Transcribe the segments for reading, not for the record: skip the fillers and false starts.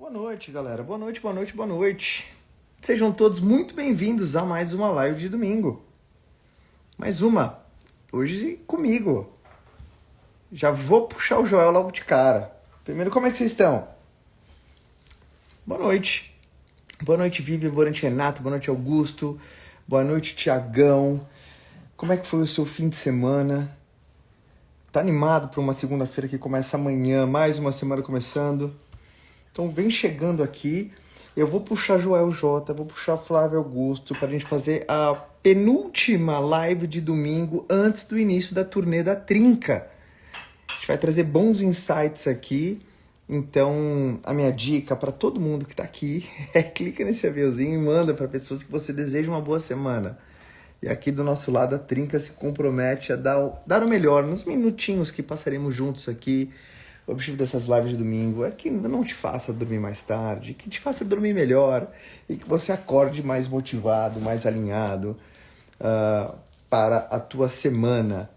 Boa noite, galera. Boa noite, boa noite, boa noite. Sejam todos muito bem-vindos a mais uma live de domingo. Mais uma. Hoje comigo. Já vou puxar o Joel logo de cara. Primeiro, como é que vocês estão? Boa noite. Boa noite, Vivi. Boa noite, Renato. Boa noite, Augusto. Boa noite, Tiagão. Como é que foi o seu fim de semana? Tá animado para uma segunda-feira que começa amanhã? Mais uma semana começando. Então vem chegando aqui, eu vou puxar Joel J, vou puxar Flávio Augusto para a gente fazer a penúltima live de domingo antes do início da turnê da Trinca. A gente vai trazer bons insights aqui, então a minha dica para todo mundo que está aqui é clica nesse aviãozinho e manda para pessoas que você deseja uma boa semana. E aqui do nosso lado a Trinca se compromete a dar o melhor nos minutinhos que passaremos juntos aqui. O objetivo dessas lives de domingo é que não te faça dormir mais tarde, que te faça dormir melhor e que você acorde mais motivado, mais alinhado para a tua semana.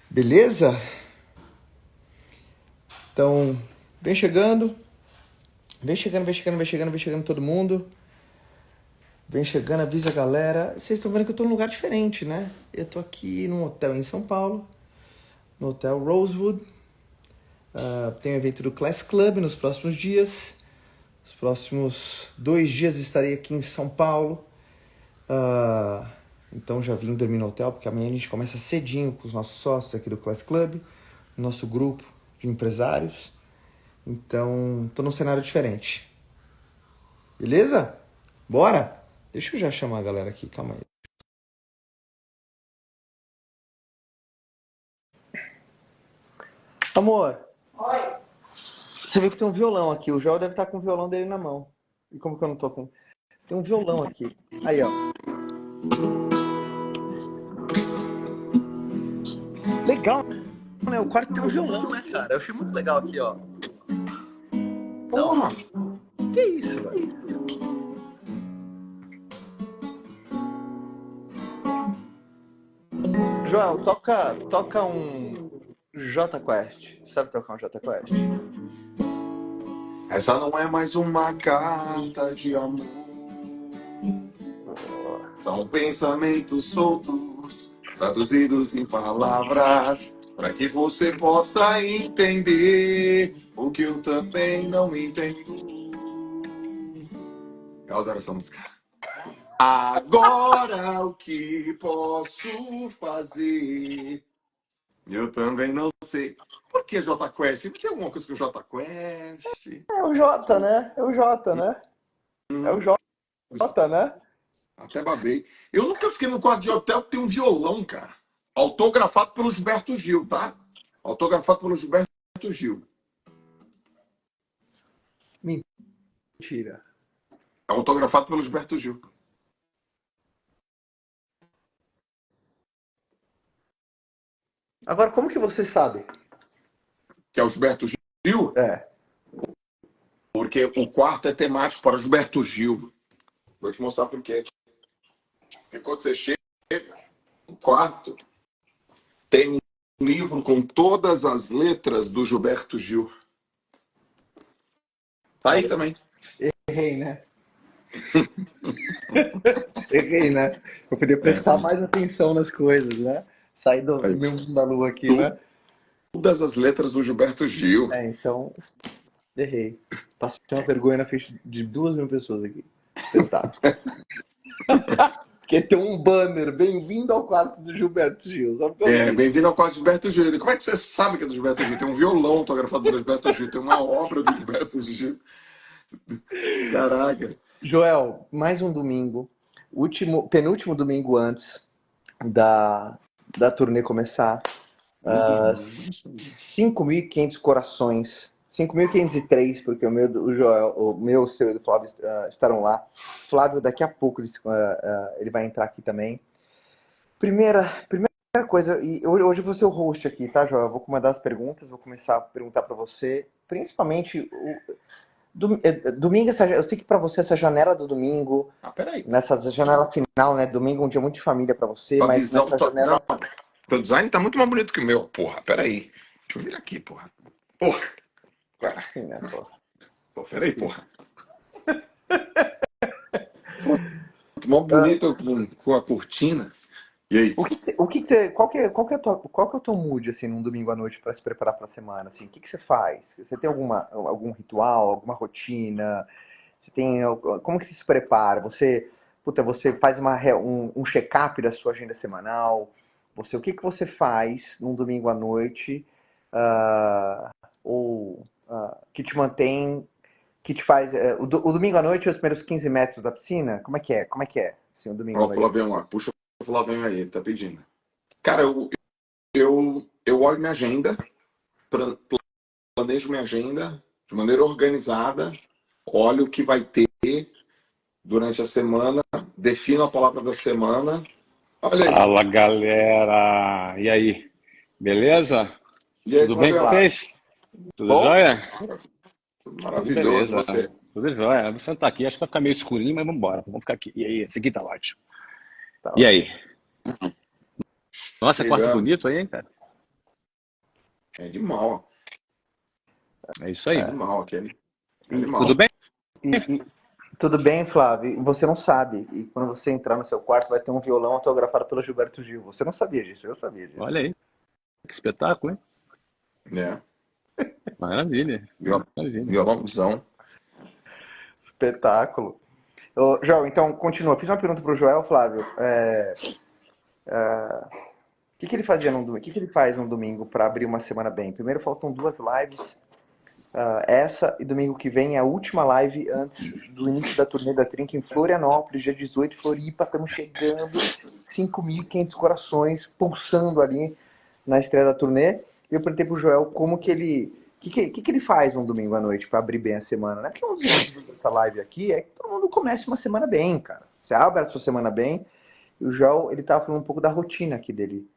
Beleza? Então, vem chegando todo mundo. Vem chegando, avisa a galera. Vocês estão vendo que eu tô num lugar diferente, né? Eu tô aqui num hotel em São Paulo, no Hotel Rosewood. Tem um evento do Class Club nos próximos dias. Os próximos 2 dias estarei aqui em São Paulo. Então já vim dormir no hotel, porque amanhã a gente começa cedinho com os nossos sócios aqui do Class Club, nosso grupo de empresários. Então, tô num cenário diferente. Beleza? Bora? Deixa eu já chamar a galera aqui, calma aí. Amor. Oi. Você viu que tem um violão aqui. O Joel deve estar com o violão dele na mão. E como que eu não tô com... Tem um violão aqui. Aí, ó. Legal, né? O quarto tem um violão, né, cara? Eu achei muito legal aqui, ó. Porra! Que isso, velho? Joel, toca um J Quest. Sabe tocar um J Quest? Essa não é mais uma carta de amor. São pensamentos soltos, traduzidos em palavras, para que você possa entender o que eu também não entendo. Eu adoro essa música. Agora o que posso fazer? Eu também não sei. Por que J Quest? Tem alguma coisa com J Quest? É o J, né? É o J, né? É o J, né? Até babei. Eu nunca fiquei no quarto de hotel que tem um violão, cara. Autografado pelo Gilberto Gil, tá? Autografado pelo Gilberto Gil. Mentira. Autografado pelo Gilberto Gil. Agora, como que você sabe? Que é o Gilberto Gil? É. Porque o quarto é temático para o Gilberto Gil. Vou te mostrar por quê. Porque quando você chega no quarto, tem um livro com todas as letras do Gilberto Gil. Tá aí também. Errei, né? Errei, né? Eu podia prestar mais atenção nas coisas, né? Sair do meu mundo da lua aqui, né? Todas as letras do Gilberto Gil. É, então, errei. Passei uma vergonha na frente de 2.000 pessoas aqui. Testado. Porque tem um banner, bem-vindo ao quarto do Gilberto Gil. Bem-vindo ao quarto do Gilberto Gil. Como é que você sabe que é do Gilberto Gil? Tem um violão autografado do Gilberto Gil, tem uma obra do Gilberto Gil. Caraca. Joel, mais um domingo. Penúltimo domingo antes da turnê começar. 5.500 corações. 5.503, porque o Joel, o meu, o seu e o do Flávio estarão lá. Flávio, daqui a pouco ele vai entrar aqui também. Primeira coisa, e hoje eu vou ser o host aqui, tá, Joel? Eu vou comandar as perguntas, vou começar a perguntar para você, principalmente domingo, eu sei que para você essa janela do domingo, Peraí. nessa janela final, né? Domingo, um dia muito de família para você, A mas visão nessa janela... Não, teu design tá muito mais bonito que o meu, porra. Peraí. Deixa eu vir aqui, porra. Porra. Cara. Assim, né, porra? Pô, peraí, porra. Mó bonito com a cortina. E aí? Qual que é o teu mood, assim, num domingo à noite para se preparar para a semana, assim? O que você faz? Você tem algum ritual, alguma rotina? Como que você se prepara? Você faz um check-up da sua agenda semanal? O que que você faz num domingo à noite, ah, que te mantém, que te faz, o domingo à noite, os primeiros 15 metros da piscina? Como é que é? Como é que é, assim, o domingo Ó, à o noite? Flavião lá. Puxa o Flavião aí, tá pedindo. Cara, eu olho minha agenda, planejo minha agenda de maneira organizada, olho o que vai ter durante a semana, defino a palavra da semana. Olha aí. Fala, galera! E aí? Beleza? E aí, Tudo bem com Flavião? Flávio. vocês? Tudo Bom? jóia? Tudo Tudo maravilhoso beleza. você. Tudo jóia. Vou sentar aqui. Acho que vai ficar meio escurinho, mas vamos embora. Vamos ficar aqui. E aí? Esse aqui tá ótimo. Tá E ótimo. aí? Nossa, quarto Chegando. bonito aí, hein, cara? É animal. É isso É aí. animal aquele. É E, Tudo animal. bem? e tudo bem, Flávio? E você não sabe. E quando você entrar no seu quarto, vai ter um violão autografado pelo Gilberto Gil. Você não sabia disso, eu sabia disso. Olha aí. Que espetáculo, hein? Né? Maravilha. Maravilha. Violãozão. Espetáculo. Ô, Joel, então, continua. Fiz uma pergunta pro Joel, Flávio. O que que ele fazia num domingo? O que que ele faz num domingo para abrir uma semana bem? Primeiro faltam duas lives. Essa e domingo que vem é a última live antes do início da turnê da Trinca em Florianópolis, dia 18, Floripa. Estamos chegando, 5.500 corações pulsando ali na estreia da turnê. E eu perguntei pro Joel como que ele. O que que ele faz um domingo à noite para abrir bem a semana, né? Porque um dos objetivos dessa live aqui é que todo mundo comece uma semana bem, cara. Você abre a sua semana bem. E o Joel, ele tava falando um pouco da rotina aqui dele,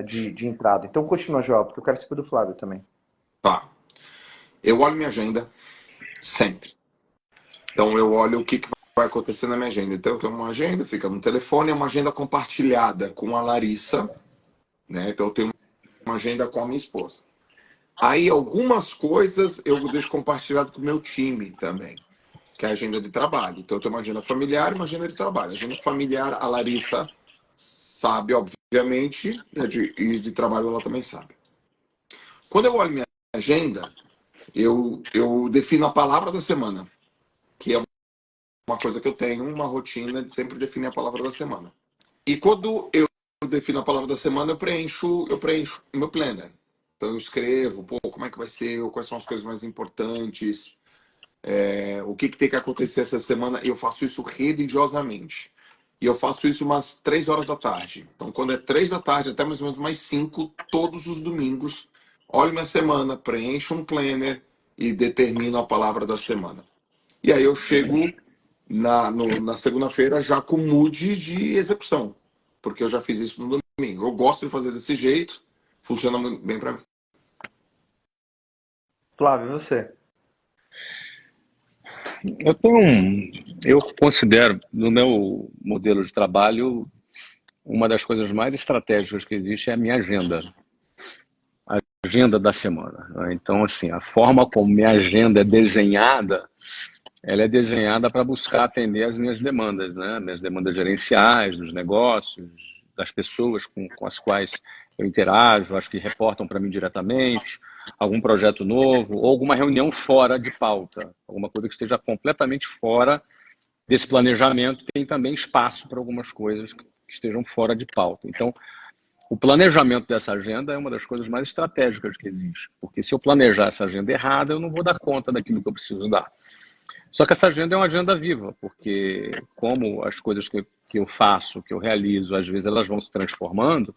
de entrada. Então continua, Joel, porque eu quero saber do Flávio também. Tá. Eu olho minha agenda sempre. Então eu olho o que vai acontecer na minha agenda. Então eu tenho uma agenda, fica no telefone, é uma agenda compartilhada com a Larissa, né? Então eu tenho uma agenda com a minha esposa. Aí algumas coisas eu deixo compartilhado com o meu time também, que é a agenda de trabalho. Então eu tenho uma agenda familiar e uma agenda de trabalho. A agenda familiar, a Larissa sabe, obviamente, e de trabalho ela também sabe. Quando eu olho minha agenda, eu defino a palavra da semana, que é uma coisa que eu tenho, uma rotina de sempre definir a palavra da semana. E quando eu defino a palavra da semana, eu preencho o meu planner. Então eu escrevo, pô, como é que vai ser, quais são as coisas mais importantes, o que tem que acontecer essa semana. E eu faço isso religiosamente. E eu faço isso umas 3 horas da tarde. Então quando é 3 da tarde, até mais ou menos mais 5, todos os domingos, olho minha semana, preencho um planner e determino a palavra da semana. E aí eu chego na segunda-feira já com mood de execução, porque eu já fiz isso no domingo. Eu gosto de fazer desse jeito, funciona muito bem para mim. Flávio, e você? Eu considero, no meu modelo de trabalho, uma das coisas mais estratégicas que existe é a minha agenda. Agenda da semana, né? Então, assim, a forma como minha agenda é desenhada, ela é desenhada para buscar atender as minhas demandas, né? Minhas demandas gerenciais, dos negócios, das pessoas com as quais eu interajo, as que reportam para mim diretamente, algum projeto novo, ou alguma reunião fora de pauta, alguma coisa que esteja completamente fora desse planejamento, tem também espaço para algumas coisas que estejam fora de pauta. Então, o planejamento dessa agenda é uma das coisas mais estratégicas que existe, porque se eu planejar essa agenda errada, eu não vou dar conta daquilo que eu preciso dar. Só que essa agenda é uma agenda viva, porque como as coisas que eu faço, que eu realizo, às vezes elas vão se transformando,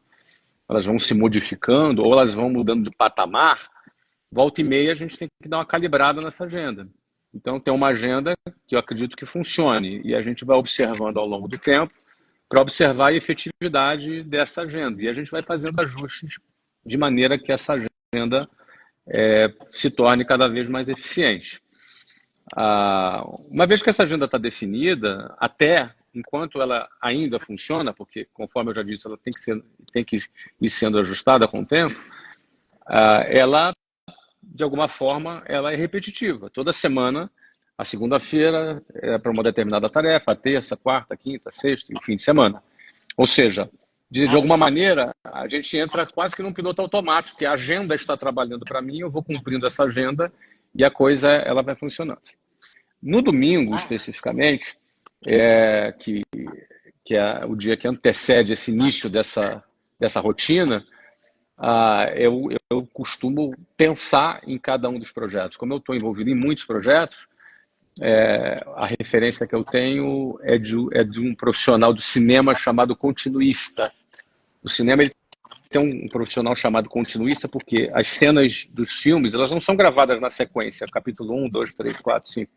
elas vão se modificando, ou elas vão mudando de patamar, volta e meia a gente tem que dar uma calibrada nessa agenda. Então tem uma agenda que eu acredito que funcione, e a gente vai observando ao longo do tempo, para observar a efetividade dessa agenda. E a gente vai fazendo ajustes de maneira que essa agenda se torne cada vez mais eficiente. Uma vez que essa agenda está definida, até enquanto ela ainda funciona, porque, conforme eu já disse, ela tem que ir sendo ajustada com o tempo, ela, de alguma forma, ela é repetitiva. Toda semana A segunda-feira é para uma determinada tarefa, a terça, quarta, quinta, sexta e o fim de semana. Ou seja, de alguma maneira, a gente entra quase que num piloto automático, que a agenda está trabalhando para mim, eu vou cumprindo essa agenda e a coisa ela vai funcionando. No domingo, especificamente, que é o dia que antecede esse início dessa rotina, eu costumo pensar em cada um dos projetos. Como eu estou envolvido em muitos projetos, a referência que eu tenho é de um profissional do cinema chamado continuista. O cinema ele tem um profissional chamado continuista porque as cenas dos filmes elas não são gravadas na sequência, capítulo 1, 2, 3, 4, 5.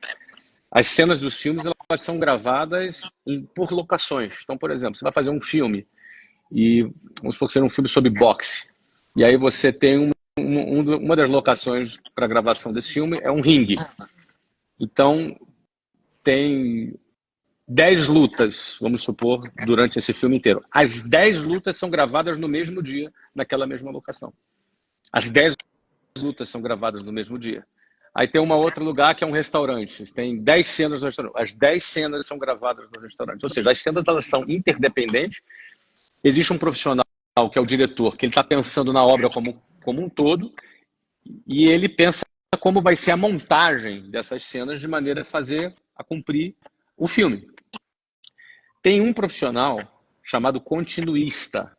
As cenas dos filmes elas são gravadas por locações. Então, por exemplo, você vai fazer um filme e vamos supor que seja um filme sobre boxe. E aí você tem uma das locações para a gravação desse filme é um ringue. Então, tem 10 lutas, vamos supor, durante esse filme inteiro. As 10 lutas são gravadas no mesmo dia, naquela mesma locação. As 10 lutas são gravadas no mesmo dia. Aí tem um outro lugar que é um restaurante. Tem 10 cenas no restaurante. As 10 cenas são gravadas no restaurante. Ou seja, as cenas elas são interdependentes. Existe um profissional, que é o diretor, que ele está pensando na obra como um todo, e ele pensa como vai ser a montagem dessas cenas de maneira a cumprir o filme. Tem um profissional chamado continuista.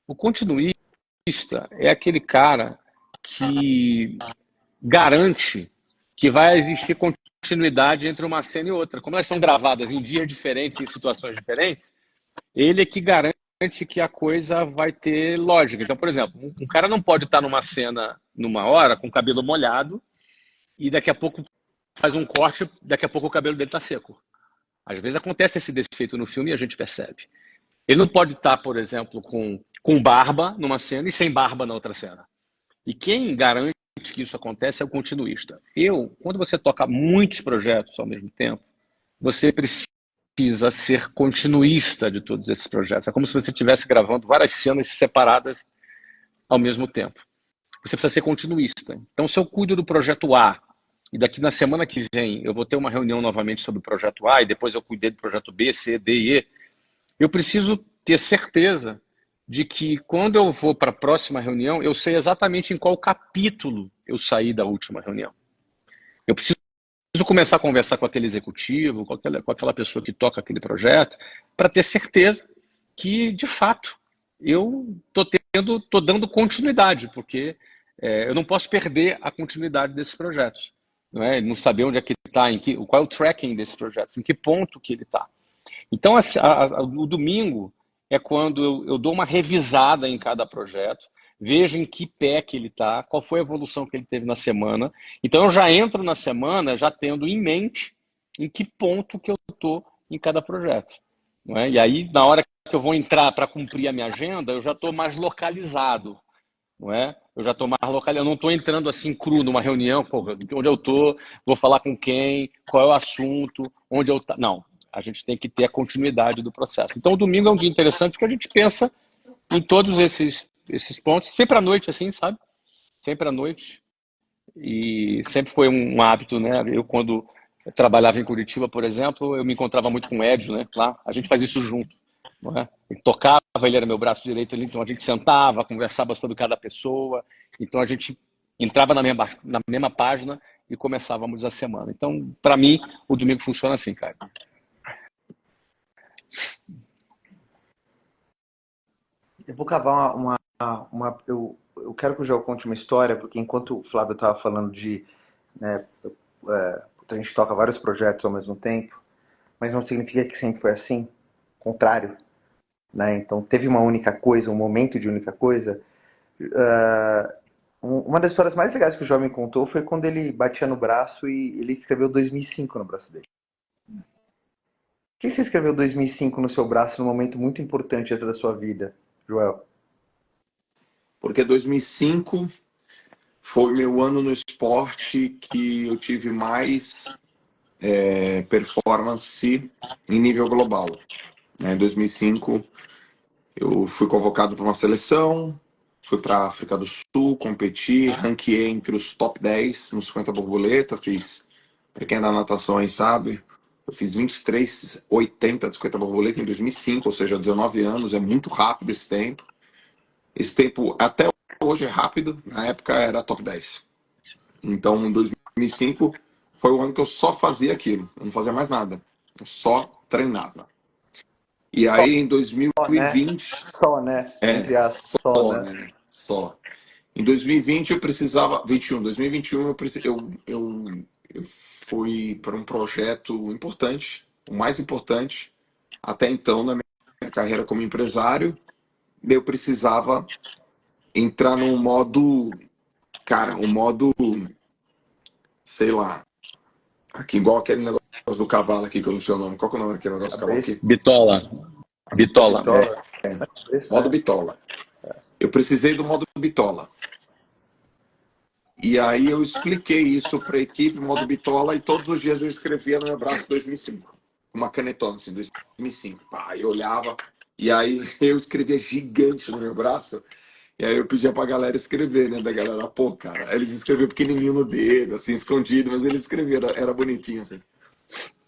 O continuista é aquele cara que garante que vai existir continuidade entre uma cena e outra. Como elas são gravadas em dias diferentes, em situações diferentes, ele é que garante que a coisa vai ter lógica. Então, por exemplo, um cara não pode estar numa cena, numa hora, com o cabelo molhado, e daqui a pouco faz um corte, daqui a pouco o cabelo dele está seco. Às vezes acontece esse defeito no filme e a gente percebe. Ele não pode estar, por exemplo, com barba numa cena e sem barba na outra cena. E quem garante que isso acontece é o continuista. Quando você toca muitos projetos ao mesmo tempo, você precisa ser continuista de todos esses projetos. É como se você estivesse gravando várias cenas separadas ao mesmo tempo. Você precisa ser continuista. Então, se eu cuido do projeto A, e daqui na semana que vem eu vou ter uma reunião novamente sobre o projeto A, e depois eu cuidei do projeto B, C, D e E, eu preciso ter certeza de que quando eu vou para a próxima reunião, eu sei exatamente em qual capítulo eu saí da última reunião. Eu preciso começar a conversar com aquele executivo, com aquela pessoa que toca aquele projeto, para ter certeza que, de fato, eu estou dando continuidade, porque eu não posso perder a continuidade desses projetos. Não saber onde é que ele está, qual é o tracking desses projetos, em que ponto que ele está. Então, o domingo é quando eu dou uma revisada em cada projeto, vejo em que pé que ele está, qual foi a evolução que ele teve na semana. Então, eu já entro na semana já tendo em mente em que ponto que eu estou em cada projeto. E aí, na hora que eu vou entrar para cumprir a minha agenda, eu já estou mais localizado. Eu já estou mais localizado, eu não estou entrando assim cru numa reunião, onde eu estou, vou falar com quem, qual é o assunto, onde eu estou. Não. A gente tem que ter a continuidade do processo. Então, o domingo é um dia interessante porque a gente pensa em todos esses pontos, sempre à noite, assim, sabe? Sempre à noite. E sempre foi um hábito, né? Eu, quando trabalhava em Curitiba, por exemplo, eu me encontrava muito com o Edio, né? Lá, a gente faz isso junto. Ele tocava, ele era meu braço direito, então a gente sentava, conversava sobre cada pessoa. Então, a gente entrava na mesma página e começávamos a semana. Então, para mim, o domingo funciona assim, cara. Eu vou cavar eu quero que o João conte uma história, porque enquanto o Flávio estava falando né, a gente toca vários projetos ao mesmo tempo, mas não significa que sempre foi assim, contrário, né? Então teve uma única coisa, um momento de única coisa. Uma das histórias mais legais que o João me contou foi quando ele batia no braço e ele escreveu 2005 no braço dele. Por que você escreveu 2005 no seu braço num momento muito importante da sua vida, Joel? Porque 2005 foi meu ano no esporte que eu tive mais performance em nível global. Em 2005, eu fui convocado para uma seleção, fui para a África do Sul, competi, ranqueei entre os top 10 no 50 borboleta, fiz Pra quem é da natação aí sabe, eu fiz 23,80 de 50 borboleta em 2005, ou seja, 19 anos, é muito rápido esse tempo. Esse tempo até hoje é rápido, na época era top 10. Então, em 2005 foi o ano que eu só fazia aquilo, eu não fazia mais nada, eu só treinava. E aí em Só, né? 2020, Só, né? Entre aspas, só, só, né? né? Só. Em 2020 eu precisava, 2021 eu fui para um projeto importante, o mais importante até então na minha carreira como empresário. Eu precisava entrar num modo, cara, um modo, sei lá, aqui igual aquele negócio do cavalo aqui que eu não sei o nome. Qual que é o nome daquele negócio do cavalo Cabeça, aqui? Bitola. Bitola. bitola, cabeça, Modo é. bitola. Eu precisei do modo bitola. E aí eu expliquei isso para a equipe, modo bitola, e todos os dias eu escrevia no meu braço 2005. Uma canetona, assim, 2005. Pá, eu olhava, e aí eu escrevia gigante no meu braço, e aí eu pedia pra galera escrever, né? Da galera, pô, cara, eles escreviam pequenininho no dedo, assim, escondido, mas eles escreviam, era bonitinho, assim.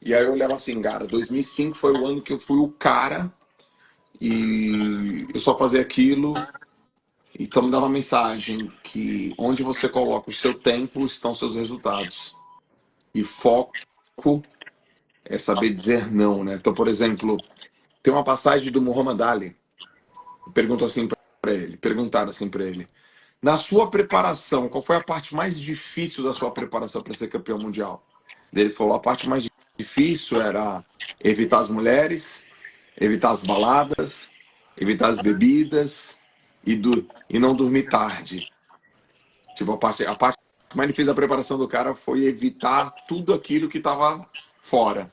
E aí eu olhava assim, cara, 2005 foi o ano que eu fui o cara, e eu só fazia aquilo. Então me dá uma mensagem que onde você coloca o seu tempo estão seus resultados. E foco é saber dizer não, né? Então, por exemplo, tem uma passagem do Muhammad Ali. Perguntou assim para ele, perguntaram assim para ele: na sua preparação, qual foi a parte mais difícil da sua preparação para ser campeão mundial? Ele falou: a parte mais difícil era evitar as mulheres, evitar as baladas, evitar as bebidas e não dormir tarde. Tipo, a parte mais difícil da preparação do cara foi evitar tudo aquilo que estava fora.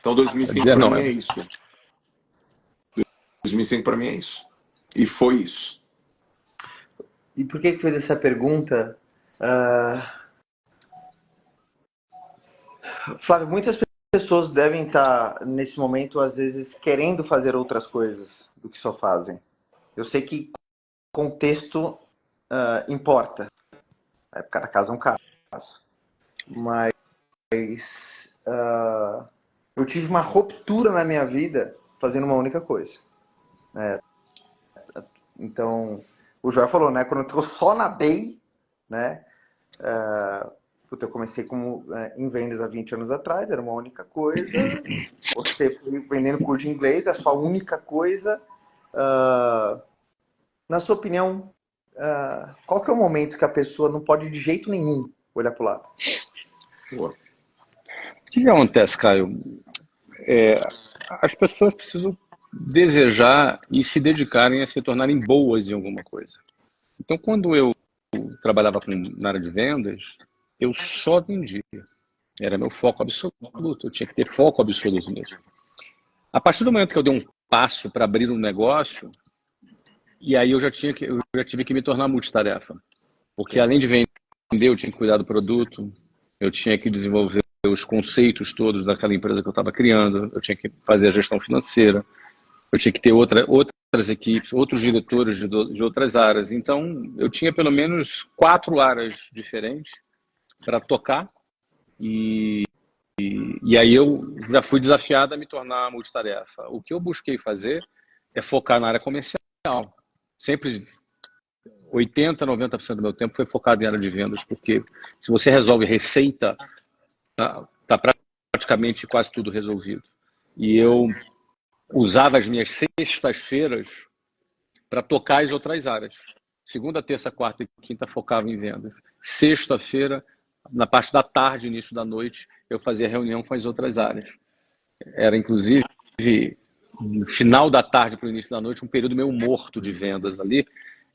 Então, Pra 2005 dizer para não, mim é. é isso. 2005 para mim é isso. E foi isso. E por que fez essa pergunta? Ah, Flávio, muitas pessoas devem estar nesse momento, às vezes, querendo fazer outras coisas do que só fazem. Eu sei que contexto importa. Cada caso é um caso. Mas eu tive uma ruptura na minha vida fazendo uma única coisa. Então, o Joel falou, né? Quando eu só nadei, né? Eu comecei em vendas há 20 anos atrás, era uma única coisa. Você foi vendendo curso de inglês, a sua única coisa. Na sua opinião, qual que é o momento que a pessoa não pode de jeito nenhum olhar para o lado? Pô, O que acontece, Caio? As pessoas precisam desejar e se dedicarem a se tornarem boas em alguma coisa. Então, quando eu trabalhava na área de vendas, eu só vendia. Era meu foco absoluto. Eu tinha que ter foco absoluto nisso. A partir do momento que eu dei um passo para abrir um negócio, e aí eu já tive que me tornar multitarefa. Porque além de vender, eu tinha que cuidar do produto, eu tinha que desenvolver os conceitos todos daquela empresa que eu estava criando, eu tinha que fazer a gestão financeira, eu tinha que ter outras equipes, outros diretores de outras áreas. Então, eu tinha pelo menos 4 áreas diferentes para tocar e aí eu já fui desafiado a me tornar multitarefa. O que eu busquei fazer é focar na área comercial. Sempre 80, 90% do meu tempo foi focado em área de vendas, porque se você resolve receita, tá praticamente quase tudo resolvido. E eu usava as minhas sextas-feiras para tocar as outras áreas. Segunda, terça, quarta e quinta focava em vendas. Sexta-feira, na parte da tarde, início da noite, eu fazia reunião com as outras áreas. Era, inclusive, no final da tarde para o início da noite, um período meio morto de vendas ali.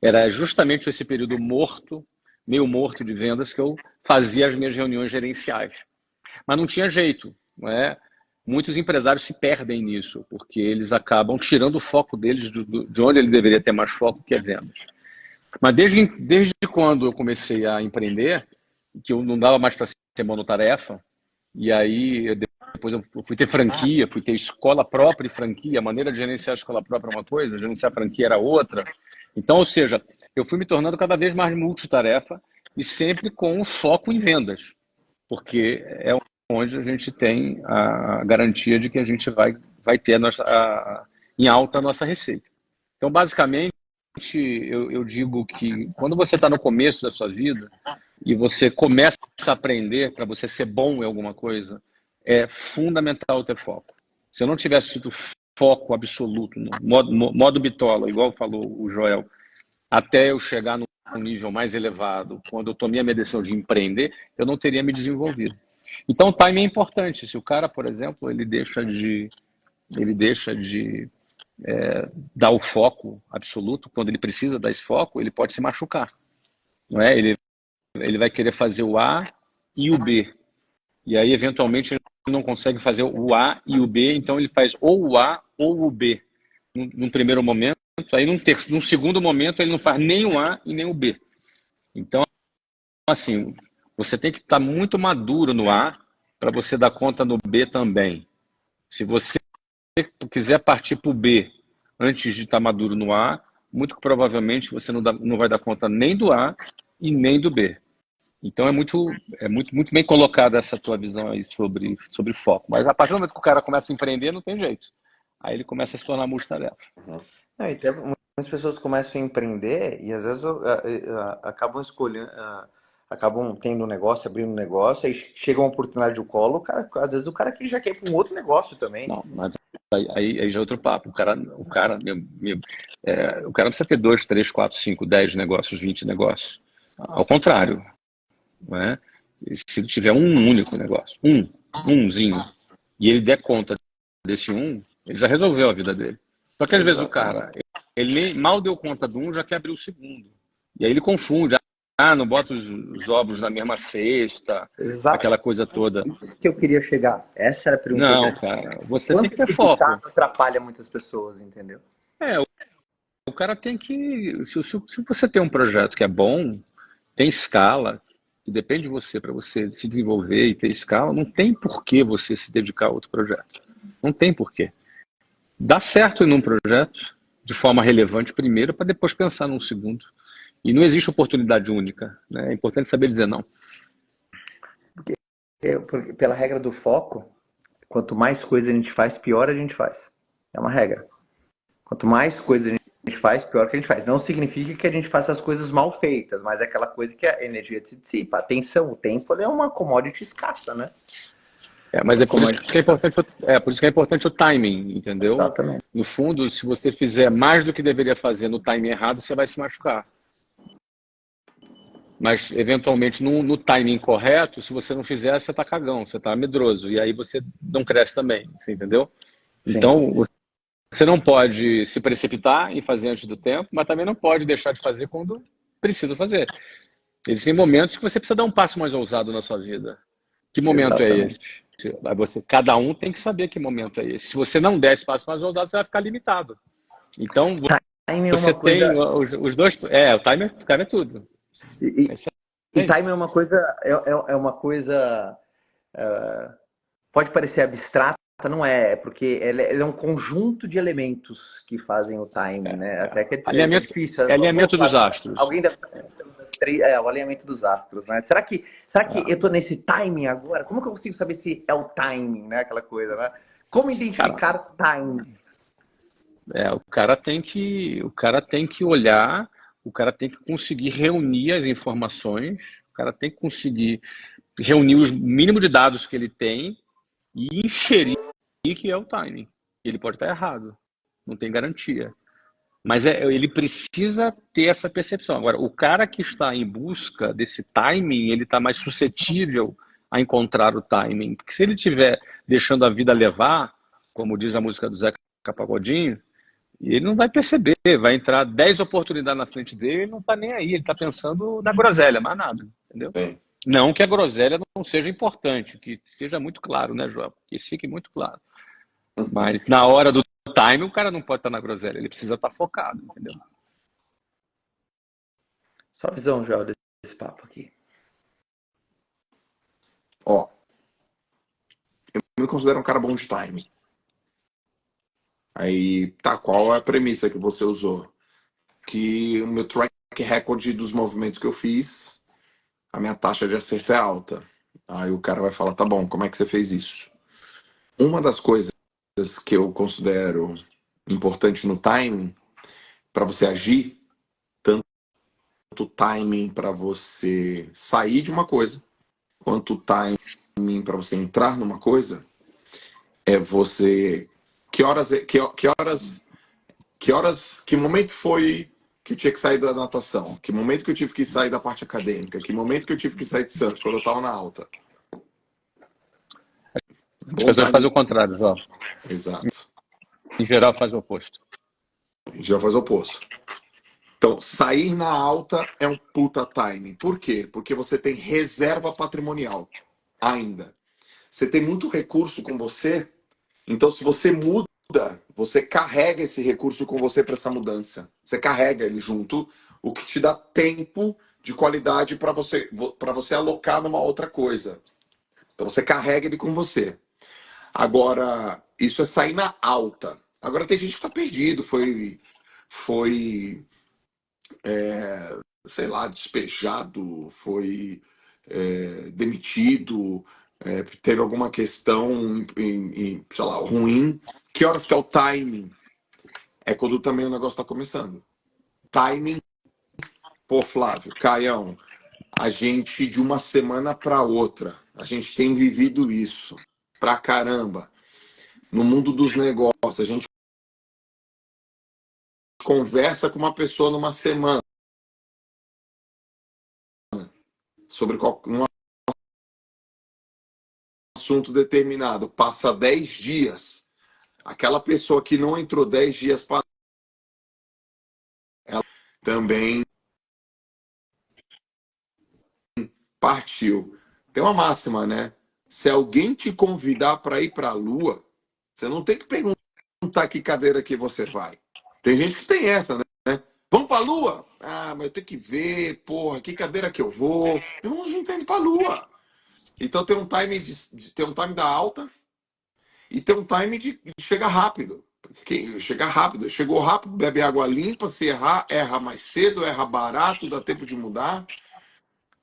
Era justamente esse período morto, meio morto de vendas, que eu fazia as minhas reuniões gerenciais. Mas não tinha jeito, não é? Muitos empresários se perdem nisso, porque eles acabam tirando o foco deles de onde ele deveria ter mais foco, que é vendas. Mas desde quando eu comecei a empreender, que eu não dava mais para ser monotarefa, e aí depois eu fui ter franquia, fui ter escola própria e franquia, a maneira de gerenciar a escola própria é uma coisa, gerenciar a franquia era outra. Então, ou seja, eu fui me tornando cada vez mais multitarefa e sempre com foco em vendas, porque é onde a gente tem a garantia de que a gente vai ter em alta a nossa receita. Então, basicamente, eu digo que quando você está no começo da sua vida e você começa a aprender para você ser bom em alguma coisa, é fundamental ter foco. Se eu não tivesse tido foco absoluto, no modo bitola, igual falou o Joel, até eu chegar num nível mais elevado, quando eu tomei a minha decisão de empreender, eu não teria me desenvolvido. Então, o timing é importante. Se o cara, por exemplo, ele deixa de dar o foco absoluto, quando ele precisa dar esse foco, ele pode se machucar, não é? Ele vai querer fazer o A e o B, e aí, eventualmente, ele não consegue fazer o A e o B, então ele faz ou o A ou o B num primeiro momento, aí num segundo momento ele não faz nem o A e nem o B. Então, assim, você tem que estar muito maduro no A para você dar conta no B também. Se você quiser partir para o B antes de estar maduro no A, muito provavelmente você não vai dar conta nem do A e nem do B. Então muito bem colocada essa tua visão aí sobre foco. Mas a partir do momento que o cara começa a empreender, não tem jeito. Aí ele começa a se tornar multitarefa. Não, e muitas pessoas começam a empreender e às vezes acabam escolhendo, acabam tendo um negócio, abrindo um negócio, aí chega uma oportunidade do colo, às vezes o cara que já quer ir para um outro negócio também. Não, mas aí já é outro papo. O cara não precisa ter 2, 3, 4, 5, 10 negócios, 20 negócios. Ao contrário, não é? Se ele tiver um único negócio, umzinho, e ele der conta desse ele já resolveu a vida dele. Só que às vezes o cara, ele nem mal deu conta do já quer abrir o segundo. E aí ele confunde. Não bota os ovos na mesma cesta, Exato. aquela coisa toda. Isso que eu queria chegar. Essa era a pergunta. Não, cara, você tem que ter foco. Atrapalha muitas pessoas, entendeu? O cara tem que... Se você tem um projeto que é bom, tem escala, que depende de você, para você se desenvolver e ter escala, não tem por que você se dedicar a outro projeto. Não tem por quê. Dá certo em um projeto, de forma relevante primeiro, para depois pensar num segundo. E não existe oportunidade única, né? É importante saber dizer não. Porque, pela regra do foco, quanto mais coisa a gente faz, pior a gente faz. É uma regra. Quanto mais coisa a gente faz, pior que a gente faz. Não significa que a gente faça as coisas mal feitas, mas é aquela coisa que a energia se dissipa. A atenção, o tempo, é uma commodity escassa, né? Mas por isso que é importante o timing, entendeu? Exatamente. No fundo, se você fizer mais do que deveria fazer no timing errado, você vai se machucar. Mas, eventualmente, no timing correto, se você não fizer, você tá cagão, você tá medroso. E aí você não cresce também, você entendeu? Sim. Então, você não pode se precipitar em fazer antes do tempo, mas também não pode deixar de fazer quando precisa fazer. Existem momentos que você precisa dar um passo mais ousado na sua vida. Que momento é esse? Cada um tem que saber que momento é esse. Se você não der esse passo mais ousado, você vai ficar limitado. Então, você tem os dois... o time é tudo. E time é uma coisa, pode parecer abstrata, não é, porque ele é um conjunto de elementos que fazem o time, né? Até que é difícil. É alinhamento dos astros. Alguém deve estar pensando nas três, o alinhamento dos astros, né? Será que eu tô nesse timing agora? Como que eu consigo saber se é o timing, né? Aquela coisa, né? Como identificar timing? O cara tem que olhar, o cara tem que conseguir reunir as informações, o cara tem que conseguir reunir o mínimo de dados que ele tem e inferir que é o timing. Ele pode estar errado, não tem garantia. Mas ele precisa ter essa percepção. Agora, o cara que está em busca desse timing, ele está mais suscetível a encontrar o timing. Porque se ele estiver deixando a vida levar, como diz a música do Zeca Pagodinho, ele não vai perceber, vai entrar 10 oportunidades na frente dele, ele não está nem aí, ele está pensando na groselha, mais nada, entendeu? Sim. Não que a groselha não seja importante, que seja muito claro, né, João? Que fique muito claro. Mas na hora do time, o cara não pode estar na groselha, ele precisa estar focado, entendeu? Só visão, João, desse papo aqui. Eu me considero um cara bom de time. Aí, qual é a premissa que você usou? Que o meu track record dos movimentos que eu fiz, a minha taxa de acerto é alta. Aí o cara vai falar, tá bom, como é que você fez isso? Uma das coisas que eu considero importante no timing para você agir, tanto timing para você sair de uma coisa, quanto timing para você entrar numa coisa, é você que momento foi que eu tinha que sair da natação, que momento que eu tive que sair da parte acadêmica, que momento que eu tive que sair de Santos quando eu estava na alta. As Bom pessoas fazem timing, o contrário, João. exato. Em geral, faz o oposto. A gente já faz o oposto. Então, sair na alta é um puta timing. Por quê? Porque você tem reserva patrimonial ainda. Você tem muito recurso com você. Então, se você muda, você carrega esse recurso com você para essa mudança. Você carrega ele junto, o que te dá tempo de qualidade para você alocar numa outra coisa. Então, você carrega ele com você. Agora, isso é sair na alta. Agora, tem gente que está perdido, foi sei lá, despejado, foi demitido, teve alguma questão, sei lá, ruim. Que horas que é o timing? É quando também o negócio está começando. Timing, pô, Flávio, Caião, a gente de uma semana para outra, a gente tem vivido isso pra caramba. No mundo dos negócios, a gente conversa com uma pessoa numa semana sobre um assunto determinado, passa 10 dias. Aquela pessoa que não entrou 10 dias para ela também partiu. Tem uma máxima, né? Se alguém te convidar para ir para a Lua, você não tem que perguntar que cadeira que você vai. Tem gente que tem essa, né? Vamos para a Lua? Ah, mas eu tenho que ver, porra, que cadeira que eu vou. Eu não entendo para a Lua. Então tem um time tem um time da alta e tem um time de chegar rápido. Chegar rápido, chegou rápido, bebe água limpa, se errar, erra mais cedo, erra barato, dá tempo de mudar.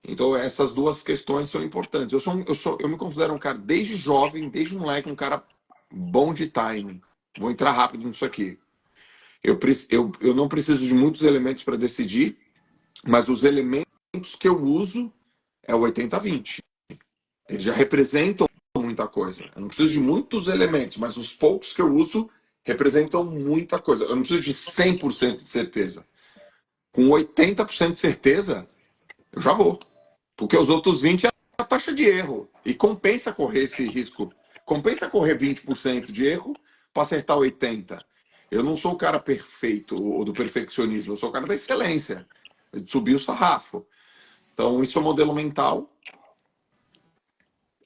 Então essas duas questões são importantes. Eu me considero um cara desde jovem, desde moleque, um cara bom de timing. Vou entrar rápido nisso aqui. Eu não preciso de muitos elementos para decidir, mas os elementos que eu uso é o 80-20. Eles já representam muita coisa. Eu não preciso de muitos elementos, mas os poucos que eu uso representam muita coisa. Eu não preciso de 100% de certeza. Com 80% de certeza, eu já vou. Porque os outros 20% é a taxa de erro. E compensa correr esse risco. Compensa correr 20% de erro para acertar 80%. Eu não sou o cara perfeito ou do perfeccionismo, eu sou o cara da excelência. De subir o sarrafo. Então, isso é o modelo mental.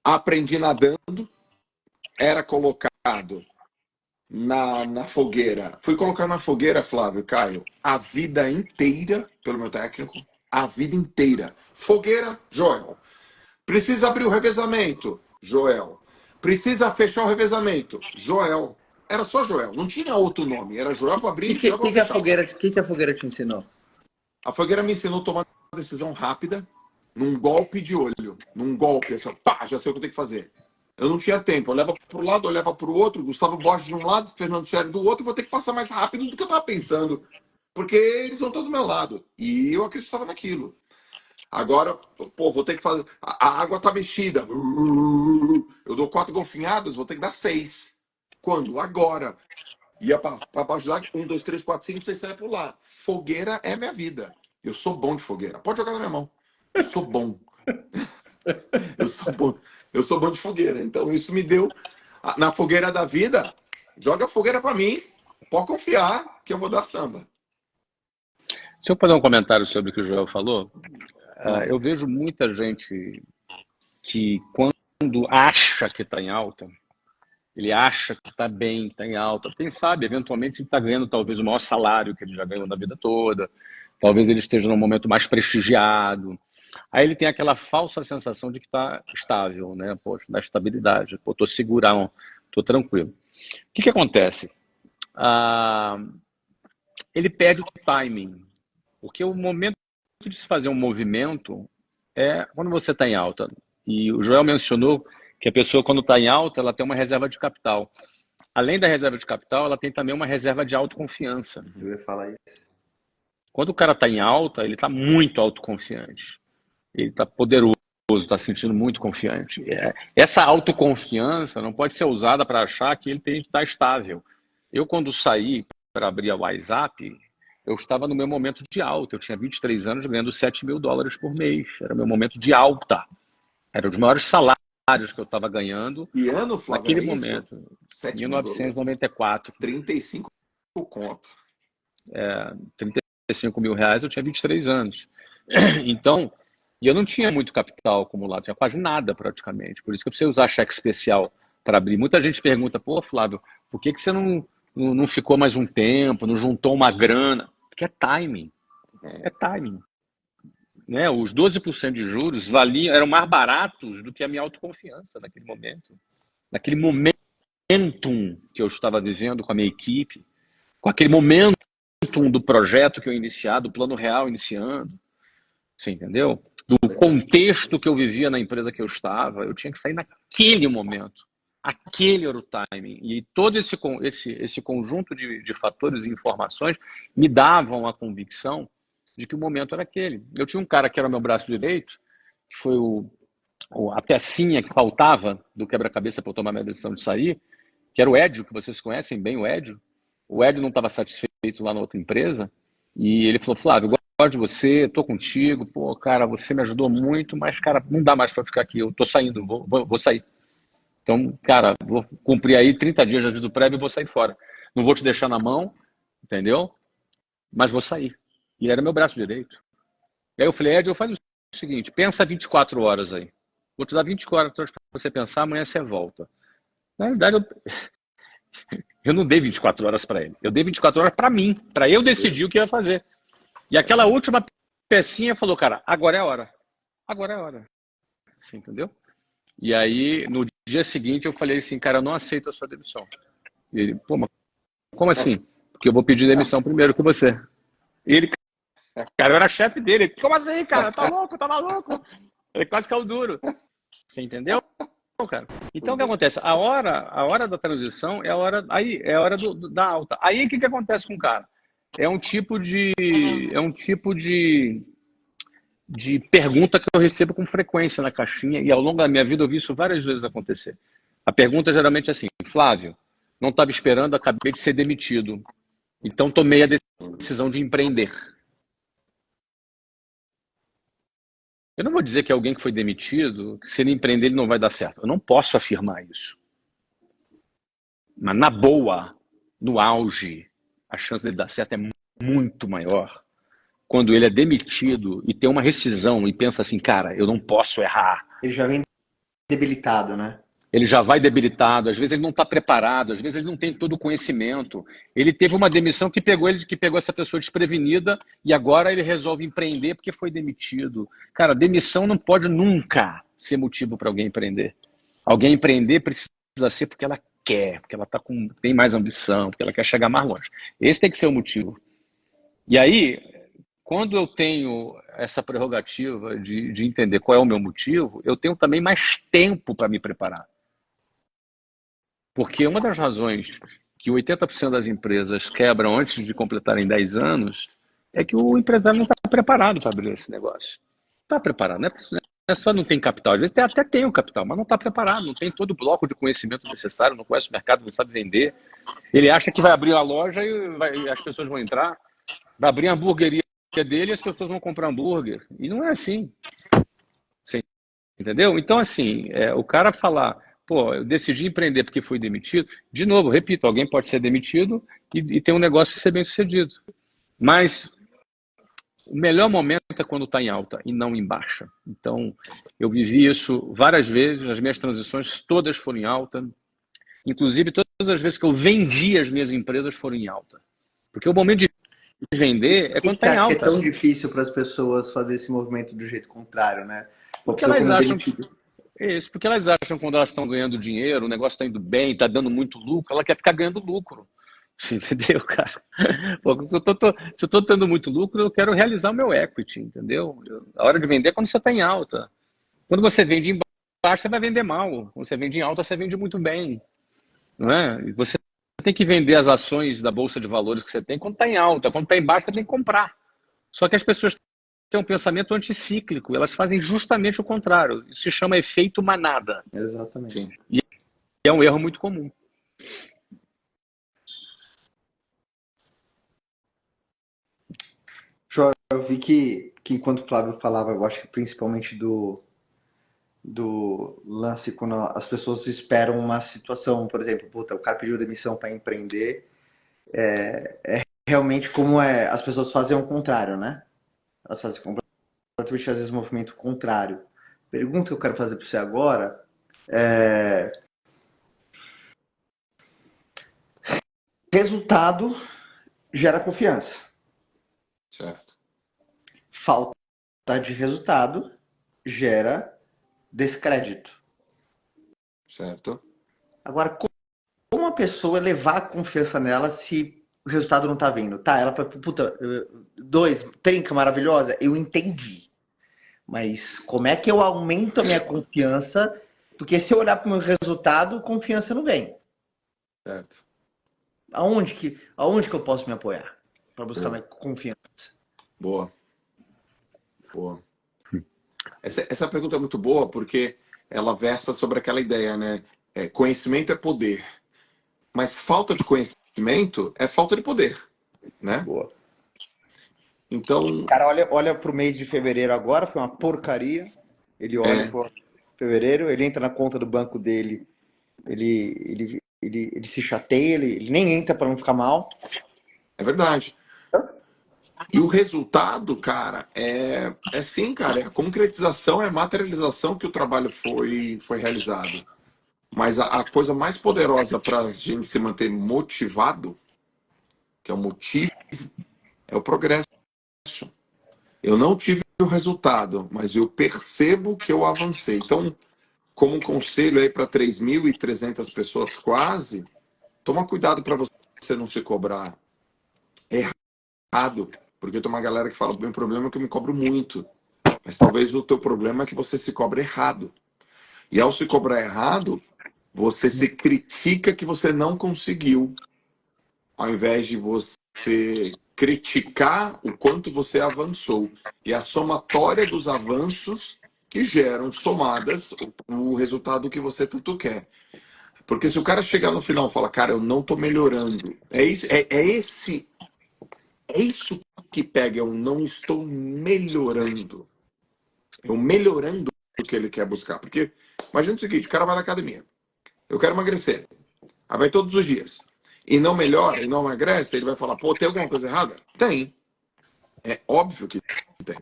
Aprendi nadando, era colocado na fogueira. Fui colocar na fogueira, Flávio, Caio, a vida inteira, pelo meu técnico, a vida inteira. Fogueira, Joel. Precisa abrir o revezamento, Joel. Precisa fechar o revezamento, Joel. Era só Joel, não tinha outro nome. Era Joel para O que, abrir e que, Joel para que, que, a fechar. fogueira, que a fogueira te ensinou? A fogueira me ensinou a tomar uma decisão rápida, num golpe de olho. Num golpe, assim, ó, pá, já sei o que eu tenho que fazer. Eu não tinha tempo. Eu olhava para o lado, olhava para o outro, Gustavo Borges de um lado, Fernando Scherer do outro, vou ter que passar mais rápido do que eu estava pensando. Porque eles estão todos do meu lado. E eu acreditava naquilo. Agora, pô, vou ter que fazer. A água tá mexida. Eu dou 4 golfinhadas, vou ter que dar 6. Quando? Agora. Ia para baixo d'água, 1, 2, 3, 4, 5, 6, 7 pular. Fogueira é minha vida. Eu sou bom de fogueira. Pode jogar na minha mão. Eu sou bom. Eu sou bom. Eu sou bom de fogueira. Então isso me deu. Na fogueira da vida, joga a fogueira para mim. Pode confiar que eu vou dar samba. Se eu fazer um comentário sobre o que o Joel falou, Hum. eu vejo muita gente que quando acha que está em alta, ele acha que está bem, está em alta. Quem sabe, eventualmente, ele está ganhando talvez o maior salário que ele já ganhou na vida toda. Talvez ele esteja num momento mais prestigiado. Aí ele tem aquela falsa sensação de que está estável, né? Poxa, da estabilidade. Pô, estou segurão, estou tranquilo. O que acontece? Ah, ele perde o timing. Porque o momento de se fazer um movimento é quando você está em alta. E o Joel mencionou que a pessoa, quando está em alta, ela tem uma reserva de capital. Além da reserva de capital, ela tem também uma reserva de autoconfiança. Eu ia falar isso. Quando o cara está em alta, ele está muito autoconfiante. Ele está poderoso, está se sentindo muito confiante. Essa autoconfiança não pode ser usada para achar que ele está estável. Eu, quando saí para abrir a WhatsApp, eu estava no meu momento de alta. Eu tinha 23 anos ganhando $7.000 por mês. Era meu momento de alta. Era um dos maiores salários que eu estava ganhando E ano, Flávio, naquele era isso? momento. 7.000 1994. 35 conto. 35 mil reais, eu tinha 23 anos. Então, e eu não tinha muito capital acumulado, tinha quase nada praticamente. Por isso que eu precisei usar cheque especial para abrir. Muita gente pergunta, pô, Flávio, por que você não ficou mais um tempo, não juntou uma grana? Porque é timing. É timing. Né? Os 12% de juros eram mais baratos do que a minha autoconfiança naquele momento. Naquele momentum que eu estava vivendo com a minha equipe, com aquele momentum do projeto que eu iniciar, do plano real iniciando. Você entendeu? Do contexto que eu vivia na empresa que eu estava, eu tinha que sair naquele momento. Aquele era o timing. E todo esse conjunto de fatores e informações me davam a convicção de que o momento era aquele. Eu tinha um cara que era meu braço direito, que foi a pecinha que faltava do quebra-cabeça para eu tomar minha decisão de sair, que era o Edio, que vocês conhecem bem o Edio. O Edio não estava satisfeito lá na outra empresa, e ele falou, Flávio, gosto de você, tô contigo, pô, cara, você me ajudou muito, mas, cara, não dá mais para ficar aqui, eu tô saindo, vou sair. Então, cara, vou cumprir aí 30 dias de aviso prévio e vou sair fora. Não vou te deixar na mão, entendeu? Mas vou sair. E ele era meu braço direito. E aí eu falei, Ed, eu faço o seguinte, pensa 24 horas aí. Vou te dar 24 horas para você pensar, amanhã você volta. Na verdade, eu não dei 24 horas para ele. Eu dei 24 horas para mim, para eu decidir o que eu ia fazer. E aquela última pecinha falou, cara, agora é a hora. Agora é a hora. Você entendeu? E aí, no dia seguinte, eu falei assim, cara, eu não aceito a sua demissão. E ele, pô, mas como assim? Porque eu vou pedir demissão primeiro que você. E ele, cara, eu era chefe dele. Como assim, cara? Tá louco? Tá maluco? Ele quase caiu duro. Você entendeu, cara? Então, o que acontece? A hora da transição é a hora, aí, é a hora da alta. Aí, o que acontece com o cara? É um tipo de pergunta que eu recebo com frequência na caixinha, e ao longo da minha vida eu vi isso várias vezes acontecer. A pergunta geralmente é assim, Flávio, não estava esperando, acabei de ser demitido. Então tomei a decisão de empreender. Eu não vou dizer que alguém que foi demitido, que se ele empreender ele não vai dar certo. Eu não posso afirmar isso. Mas na boa, no auge, a chance dele dar certo é muito maior quando ele é demitido e tem uma rescisão e pensa assim, cara, eu não posso errar. Ele já vem debilitado, né? Ele já vai debilitado, às vezes ele não está preparado, às vezes ele não tem todo o conhecimento. Ele teve uma demissão que pegou essa pessoa desprevenida e agora ele resolve empreender porque foi demitido. Cara, demissão não pode nunca ser motivo para alguém empreender. Alguém empreender precisa ser porque ela quer, porque ela tem mais ambição, porque ela quer chegar mais longe. Esse tem que ser o motivo. E aí, quando eu tenho essa prerrogativa de entender qual é o meu motivo, eu tenho também mais tempo para me preparar. Porque uma das razões que 80% das empresas quebram antes de completarem 10 anos é que o empresário não está preparado para abrir esse negócio. Não está preparado, não é só não tem capital. Às vezes até tem o capital, mas não está preparado, não tem todo o bloco de conhecimento necessário, não conhece o mercado, não sabe vender. Ele acha que vai abrir a loja e as pessoas vão entrar, vai abrir a hamburgueria dele e as pessoas vão comprar hambúrguer. E não é assim. Você entendeu? Então, assim, o cara falar, pô, eu decidi empreender porque fui demitido, de novo, repito, alguém pode ser demitido e ter um negócio ser bem sucedido. Mas o melhor momento é quando está em alta e não em baixa. Então, eu vivi isso várias vezes, as minhas transições todas foram em alta. Inclusive, todas as vezes que eu vendi as minhas empresas foram em alta. Porque o momento de vender é quando está em alta. É tão difícil para as pessoas fazer esse movimento do jeito contrário, né? Porque elas acham isso, porque elas acham que quando elas estão ganhando dinheiro, o negócio está indo bem, está dando muito lucro, ela quer ficar ganhando lucro. Você entendeu, cara? Pô, se eu estou tendo muito lucro, eu quero realizar o meu equity, entendeu? A hora de vender é quando você está em alta. Quando você vende em baixo, você vai vender mal. Quando você vende em alta, você vende muito bem. Não é? E você tem que vender as ações da Bolsa de Valores que você tem quando está em alta. Quando está em baixo, você tem que comprar. Só que as pessoas têm um pensamento anticíclico. Elas fazem justamente o contrário. Isso se chama efeito manada. Exatamente. Sim. E é um erro muito comum. João, eu vi que enquanto o Flávio falava, eu acho que principalmente do lance quando as pessoas esperam uma situação, por exemplo, puta, o cara pediu demissão para empreender, realmente como as pessoas fazem o contrário, né? Elas fazem completamente às vezes o movimento contrário. Pergunta que eu quero fazer para você agora é: resultado gera confiança. Certo. Falta de resultado gera descrédito. Certo. Agora, como a pessoa elevar a confiança nela se o resultado não tá vindo? Tá, ela fala, puta, trinca maravilhosa, eu entendi. Mas como é que eu aumento a minha confiança? Porque se eu olhar para o meu resultado, confiança não vem. Certo. Aonde que eu posso me apoiar para buscar minha confiança? Boa. Boa. Essa pergunta é muito boa porque ela versa sobre aquela ideia, né? Conhecimento é poder, mas falta de conhecimento é falta de poder, né? Boa. Então, Cara, olha pro mês de fevereiro agora, foi uma porcaria. Ele olha pro fevereiro, ele entra na conta do banco dele, ele se chateia, ele nem entra para não ficar mal. é verdade. E o resultado, cara, é sim, cara, é a concretização, é a materialização que o trabalho foi realizado. Mas a coisa mais poderosa para a gente se manter motivado, que é o motivo, é o progresso. Eu não tive o resultado, mas eu percebo que eu avancei. Então, como um conselho aí para 3.300 pessoas quase, toma cuidado para você não se cobrar errado, porque tem uma galera que fala, meu problema é que eu me cobro muito. Mas talvez o teu problema é que você se cobra errado. E ao se cobrar errado, você se critica que você não conseguiu, ao invés de você criticar o quanto você avançou. E a somatória dos avanços que geram somadas o resultado que você tanto quer. Porque se o cara chegar no final e falar, cara, eu não tô melhorando, é isso que pega, eu não estou melhorando. Eu melhorando o que ele quer buscar. Porque imagina o seguinte, o cara vai na academia. Eu quero emagrecer. Aí vai todos os dias. E não melhora, e não emagrece, ele vai falar, pô, tem alguma coisa errada? Tem. É óbvio que tem.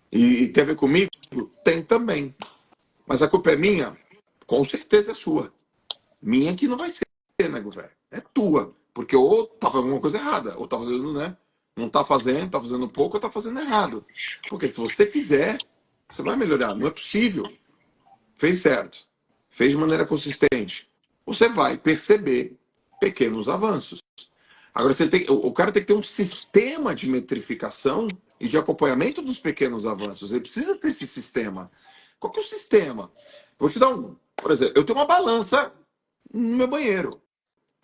E tem a ver comigo? Tem também. Mas a culpa é minha? Com certeza é sua. Minha que não vai ser, nego velho. É tua. Porque ou tá fazendo alguma coisa errada, ou tá fazendo, né? Não tá fazendo pouco, ou tá fazendo errado. Porque se você fizer, você vai melhorar. Não é possível. Fez certo. Fez de maneira consistente. Você vai perceber pequenos avanços. Agora, o cara tem que ter um sistema de metrificação e de acompanhamento dos pequenos avanços. Ele precisa ter esse sistema. Qual que é o sistema? Vou te dar um. Por exemplo, eu tenho uma balança no meu banheiro.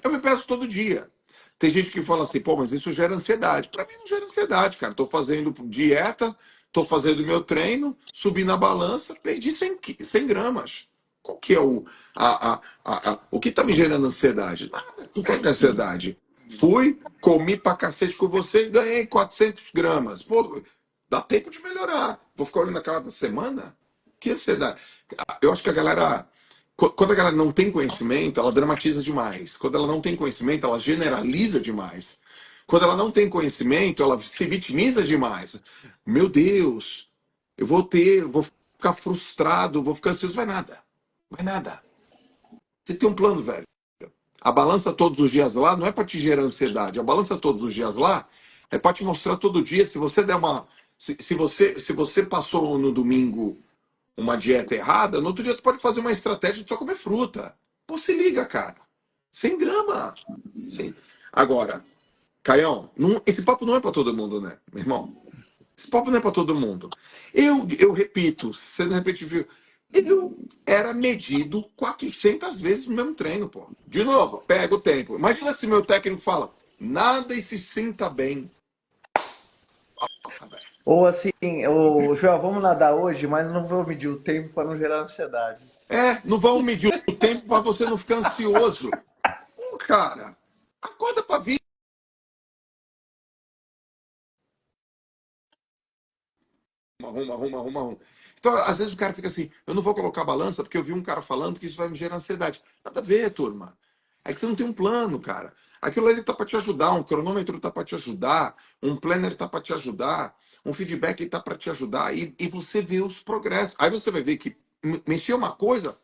Eu me peço todo dia. Tem gente que fala assim, pô, mas isso gera ansiedade. Para mim não gera ansiedade, cara. Tô fazendo dieta, tô fazendo meu treino, subi na balança, perdi 100 gramas. Qual que é o que tá me gerando ansiedade? Nada. Qual que é a ansiedade? Fui, comi pra cacete com você e ganhei 400 gramas. Pô, dá tempo de melhorar. Vou ficar olhando a cada semana? Que ansiedade. Eu acho que a galera quando a galera não tem conhecimento, ela dramatiza demais. Quando ela não tem conhecimento, ela generaliza demais. Quando ela não tem conhecimento, ela se vitimiza demais. Meu Deus, vou ficar frustrado, vou ficar ansioso. Vai nada. Vai nada. Você tem um plano, velho. A balança todos os dias lá não é para te gerar ansiedade. A balança todos os dias lá é para te mostrar todo dia. Se você der uma. Se você passou no domingo uma dieta errada, no outro dia tu pode fazer uma estratégia de só comer fruta. Pô, se liga, cara. Sem drama. Sem... Agora, Caião, esse papo não é pra todo mundo, né, meu irmão? Esse papo não é pra todo mundo. Eu repito, sendo repetitivo, Eu era medido 400 vezes no mesmo treino, pô. De novo, pega o tempo. Imagina se meu técnico fala, nada e se sinta bem. Ah, velho. Ou assim, ô, Joel, vamos nadar hoje, mas não vou medir o tempo para não gerar ansiedade. Não vão medir o tempo para você não ficar ansioso. Pô, cara, acorda pra vida. Arruma. Então, às vezes o cara fica assim, eu não vou colocar balança porque eu vi um cara falando que isso vai me gerar ansiedade. Nada a ver, turma. É que você não tem um plano, cara. Aquilo ali tá para te ajudar, um cronômetro tá para te ajudar, um planner tá para te ajudar, um feedback tá para te ajudar e você vê os progressos. Aí você vai ver que mexeu uma coisa,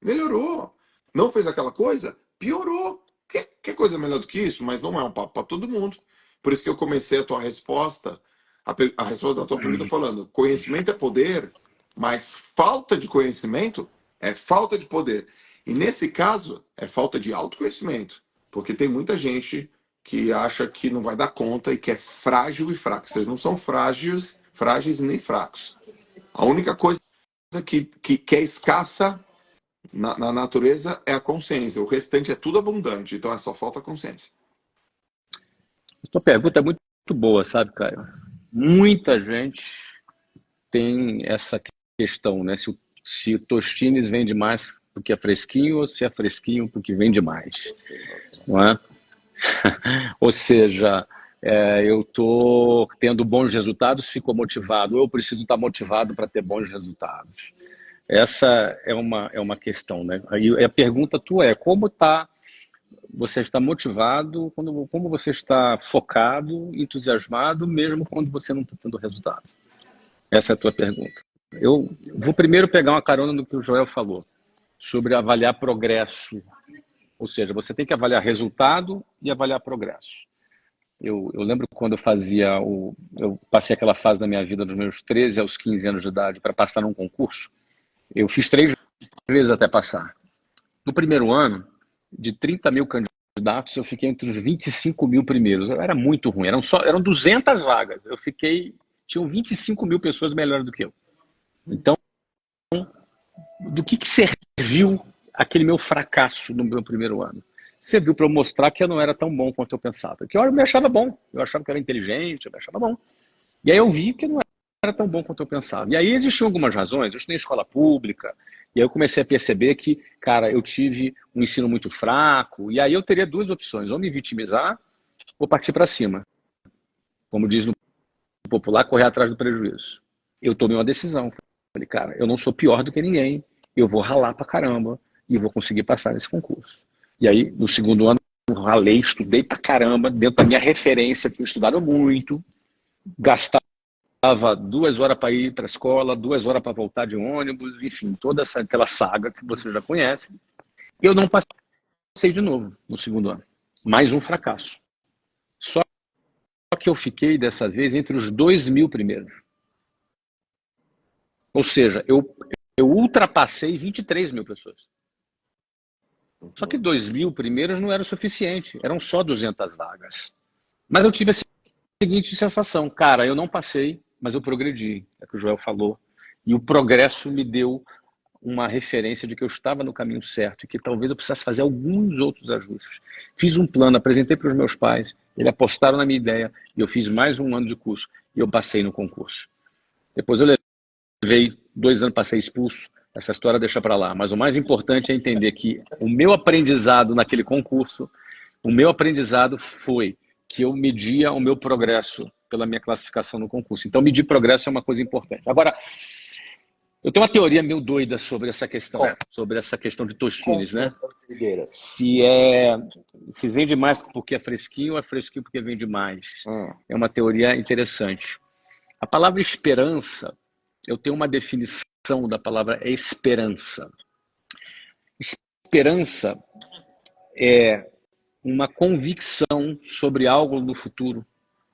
melhorou. Não fez aquela coisa, piorou. Que coisa melhor do que isso? Mas não é um papo para todo mundo. Por isso que eu comecei a tua resposta, a resposta da tua pergunta falando, conhecimento é poder, mas falta de conhecimento é falta de poder. E nesse caso, é falta de autoconhecimento. Porque tem muita gente que acha que não vai dar conta e que é frágil e fraco. Vocês não são frágeis e nem fracos. A única coisa que é escassa na natureza é a consciência. O restante é tudo abundante. Então é só falta consciência. A tua pergunta é muito boa, sabe, Caio? Muita gente tem essa questão, né? Se o Tostines vende mais porque é fresquinho ou se é fresquinho porque vende mais, não é? Ou seja, eu estou tendo bons resultados, fico motivado. Eu preciso estar motivado para ter bons resultados. Essa é uma questão, né? Aí a pergunta tua é como você está motivado, como você está focado, entusiasmado, mesmo quando você não está tendo resultado. Essa é a tua pergunta. Eu vou primeiro pegar uma carona no que o Joel falou, sobre avaliar progresso. Ou seja, você tem que avaliar resultado e avaliar progresso. Eu lembro quando eu passei aquela fase da minha vida dos meus 13 aos 15 anos de idade para passar num concurso. Eu fiz 3 vezes até passar. No primeiro ano, de 30 mil candidatos, eu fiquei entre os 25 mil primeiros. Era muito ruim, eram 200 vagas. Tinham 25 mil pessoas melhores do que eu. Então, do que serviu aquele meu fracasso no meu primeiro ano? Serviu para eu mostrar que eu não era tão bom quanto eu pensava. Que eu me achava bom, eu achava que eu era inteligente, eu me achava bom. E aí eu vi que não era tão bom quanto eu pensava. E aí existiam algumas razões, eu estudei em escola pública, e aí eu comecei a perceber que, cara, eu tive um ensino muito fraco, e aí eu teria 2 opções, ou me vitimizar, ou partir para cima. Como diz no popular, correr atrás do prejuízo. Eu tomei uma decisão. Falei, cara, eu não sou pior do que ninguém, eu vou ralar pra caramba e vou conseguir passar nesse concurso. E aí, no segundo ano, eu ralei, estudei pra caramba, dentro da minha referência, que eu estudava muito, gastava 2 horas para ir para a escola, 2 horas para voltar de ônibus, enfim, aquela saga que você já conhece. Eu não passei de novo no segundo ano. Mais um fracasso. Só que eu fiquei, dessa vez, entre os 2 mil primeiros. Ou seja, eu ultrapassei 23 mil pessoas. Só que 2 mil primeiros não era o suficiente, eram só 200 vagas. Mas eu tive a seguinte sensação, cara, eu não passei, mas eu progredi, é o que o Joel falou. E o progresso me deu uma referência de que eu estava no caminho certo e que talvez eu precisasse fazer alguns outros ajustes. Fiz um plano, apresentei para os meus pais, eles apostaram na minha ideia e eu fiz mais um ano de curso e eu passei no concurso. Depois eu levei 2 anos, passei expulso, essa história deixa para lá. Mas o mais importante é entender que o meu aprendizado naquele concurso, o meu aprendizado foi que eu media o meu progresso pela minha classificação no concurso. Então, medir progresso é uma coisa importante. Agora, eu tenho uma teoria meio doida sobre essa questão de Tostines, né? Se vende mais porque é fresquinho ou é fresquinho porque vende mais. É uma teoria interessante. A palavra esperança, eu tenho uma definição da palavra esperança. Esperança é uma convicção sobre algo no futuro,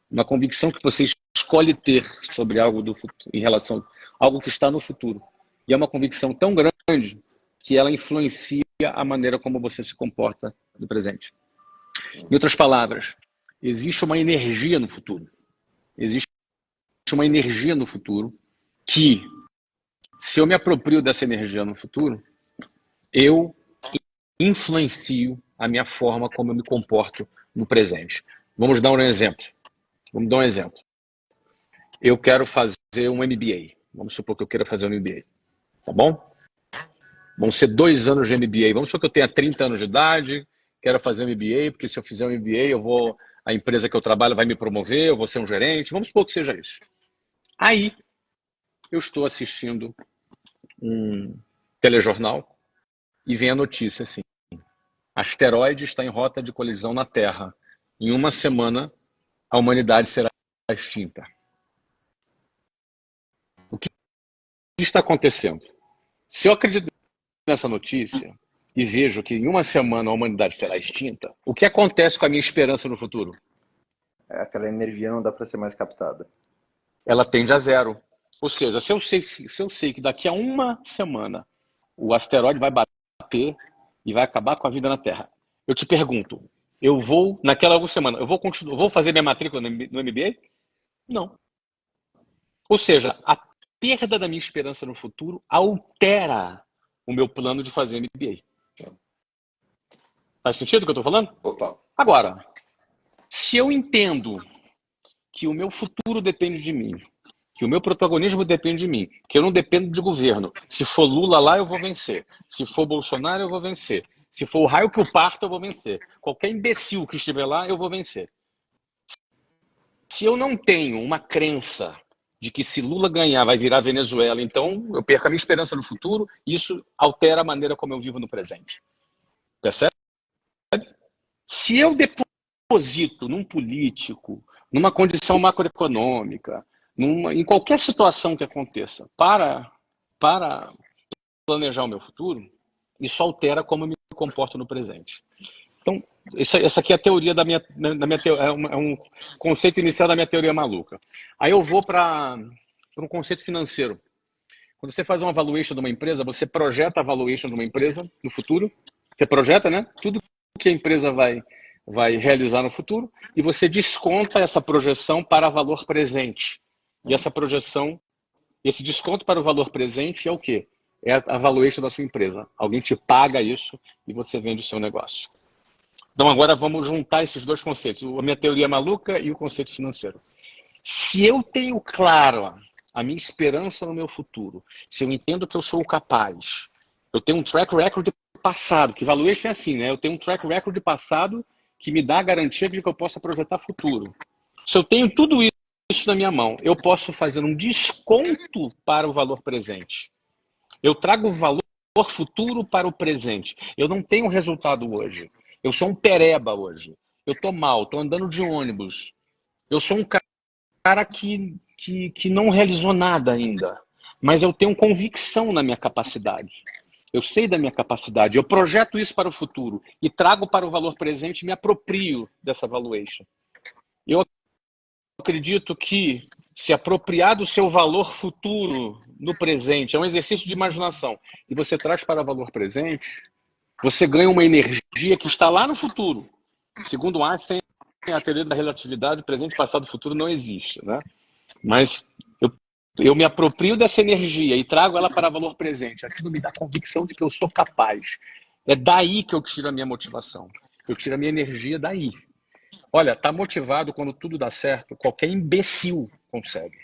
uma convicção que você escolhe ter sobre algo do futuro, em relação a algo que está no futuro. E é uma convicção tão grande que ela influencia a maneira como você se comporta no presente. Em outras palavras, existe uma energia no futuro. Existe uma energia no futuro que Se eu me aproprio dessa energia no futuro, eu influencio a minha forma como eu me comporto no presente. Vamos dar um exemplo. Eu quero fazer um MBA. Vamos supor que eu queira fazer um MBA. Tá bom? Vão ser 2 anos de MBA. Vamos supor que eu tenha 30 anos de idade, quero fazer um MBA, porque se eu fizer um MBA, a empresa que eu trabalho vai me promover, eu vou ser um gerente. Vamos supor que seja isso. Aí, eu estou assistindo um telejornal e vem a notícia assim: asteroide está em rota de colisão na Terra. Em 1 semana, a humanidade será extinta. O que está acontecendo? Se eu acredito nessa notícia e vejo que em 1 semana a humanidade será extinta, o que acontece com a minha esperança no futuro? Aquela energia não dá para ser mais captada. Ela tende a zero. Ou seja, se eu sei que daqui a 1 semana o asteroide vai bater e vai acabar com a vida na Terra, eu te pergunto, eu vou, naquela 1 semana, eu vou fazer minha matrícula no MBA? Não. Ou seja, a perda da minha esperança no futuro altera o meu plano de fazer MBA. Faz sentido o que eu estou falando? Total. Agora, se eu entendo que o meu futuro depende de mim, que o meu protagonismo depende de mim, que eu não dependo de governo. Se for Lula lá, eu vou vencer. Se for Bolsonaro, eu vou vencer. Se for o raio que eu parto, eu vou vencer. Qualquer imbecil que estiver lá, eu vou vencer. Se eu não tenho uma crença de que se Lula ganhar vai virar Venezuela, então eu perco a minha esperança no futuro, isso altera a maneira como eu vivo no presente. Percebe? Se eu deposito num político, numa condição macroeconômica, em qualquer situação que aconteça, para planejar o meu futuro, isso altera como eu me comporto no presente. Então, essa aqui é a teoria da minha é um conceito inicial da minha teoria maluca. Aí eu vou para um conceito financeiro. Quando você faz uma valuation de uma empresa, você projeta a valuation de uma empresa no futuro. Você projeta, né? Tudo que a empresa vai realizar no futuro, e você desconta essa projeção para valor presente. E essa projeção, esse desconto para o valor presente é o quê? É a valuation da sua empresa. Alguém te paga isso e você vende o seu negócio. Então agora vamos juntar esses 2 conceitos, a minha teoria maluca e o conceito financeiro. Se eu tenho claro a minha esperança no meu futuro, se eu entendo que eu sou capaz, eu tenho um track record de passado, que valuation é assim, né? Eu tenho um track record de passado que me dá a garantia de que eu possa projetar futuro. Se eu tenho tudo isso na minha mão, eu posso fazer um desconto para o valor presente. Eu trago o valor futuro para o presente. Eu não tenho resultado hoje. Eu sou um pereba hoje. Eu estou mal, estou andando de ônibus. Eu sou um cara que não realizou nada ainda. Mas eu tenho convicção na minha capacidade. Eu sei da minha capacidade. Eu projeto isso para o futuro e trago para o valor presente e me aproprio dessa valuation. Eu acredito que se apropriar do seu valor futuro no presente é um exercício de imaginação e você traz para o valor presente, você ganha uma energia que está lá no futuro. Segundo Einstein, a teoria da relatividade, presente, passado e futuro não existe, né? Mas eu me aproprio dessa energia e trago ela para o valor presente. Aquilo me dá a convicção de que eu sou capaz. É daí que eu tiro a minha motivação. Eu tiro a minha energia daí. Olha, tá motivado quando tudo dá certo, qualquer imbecil consegue.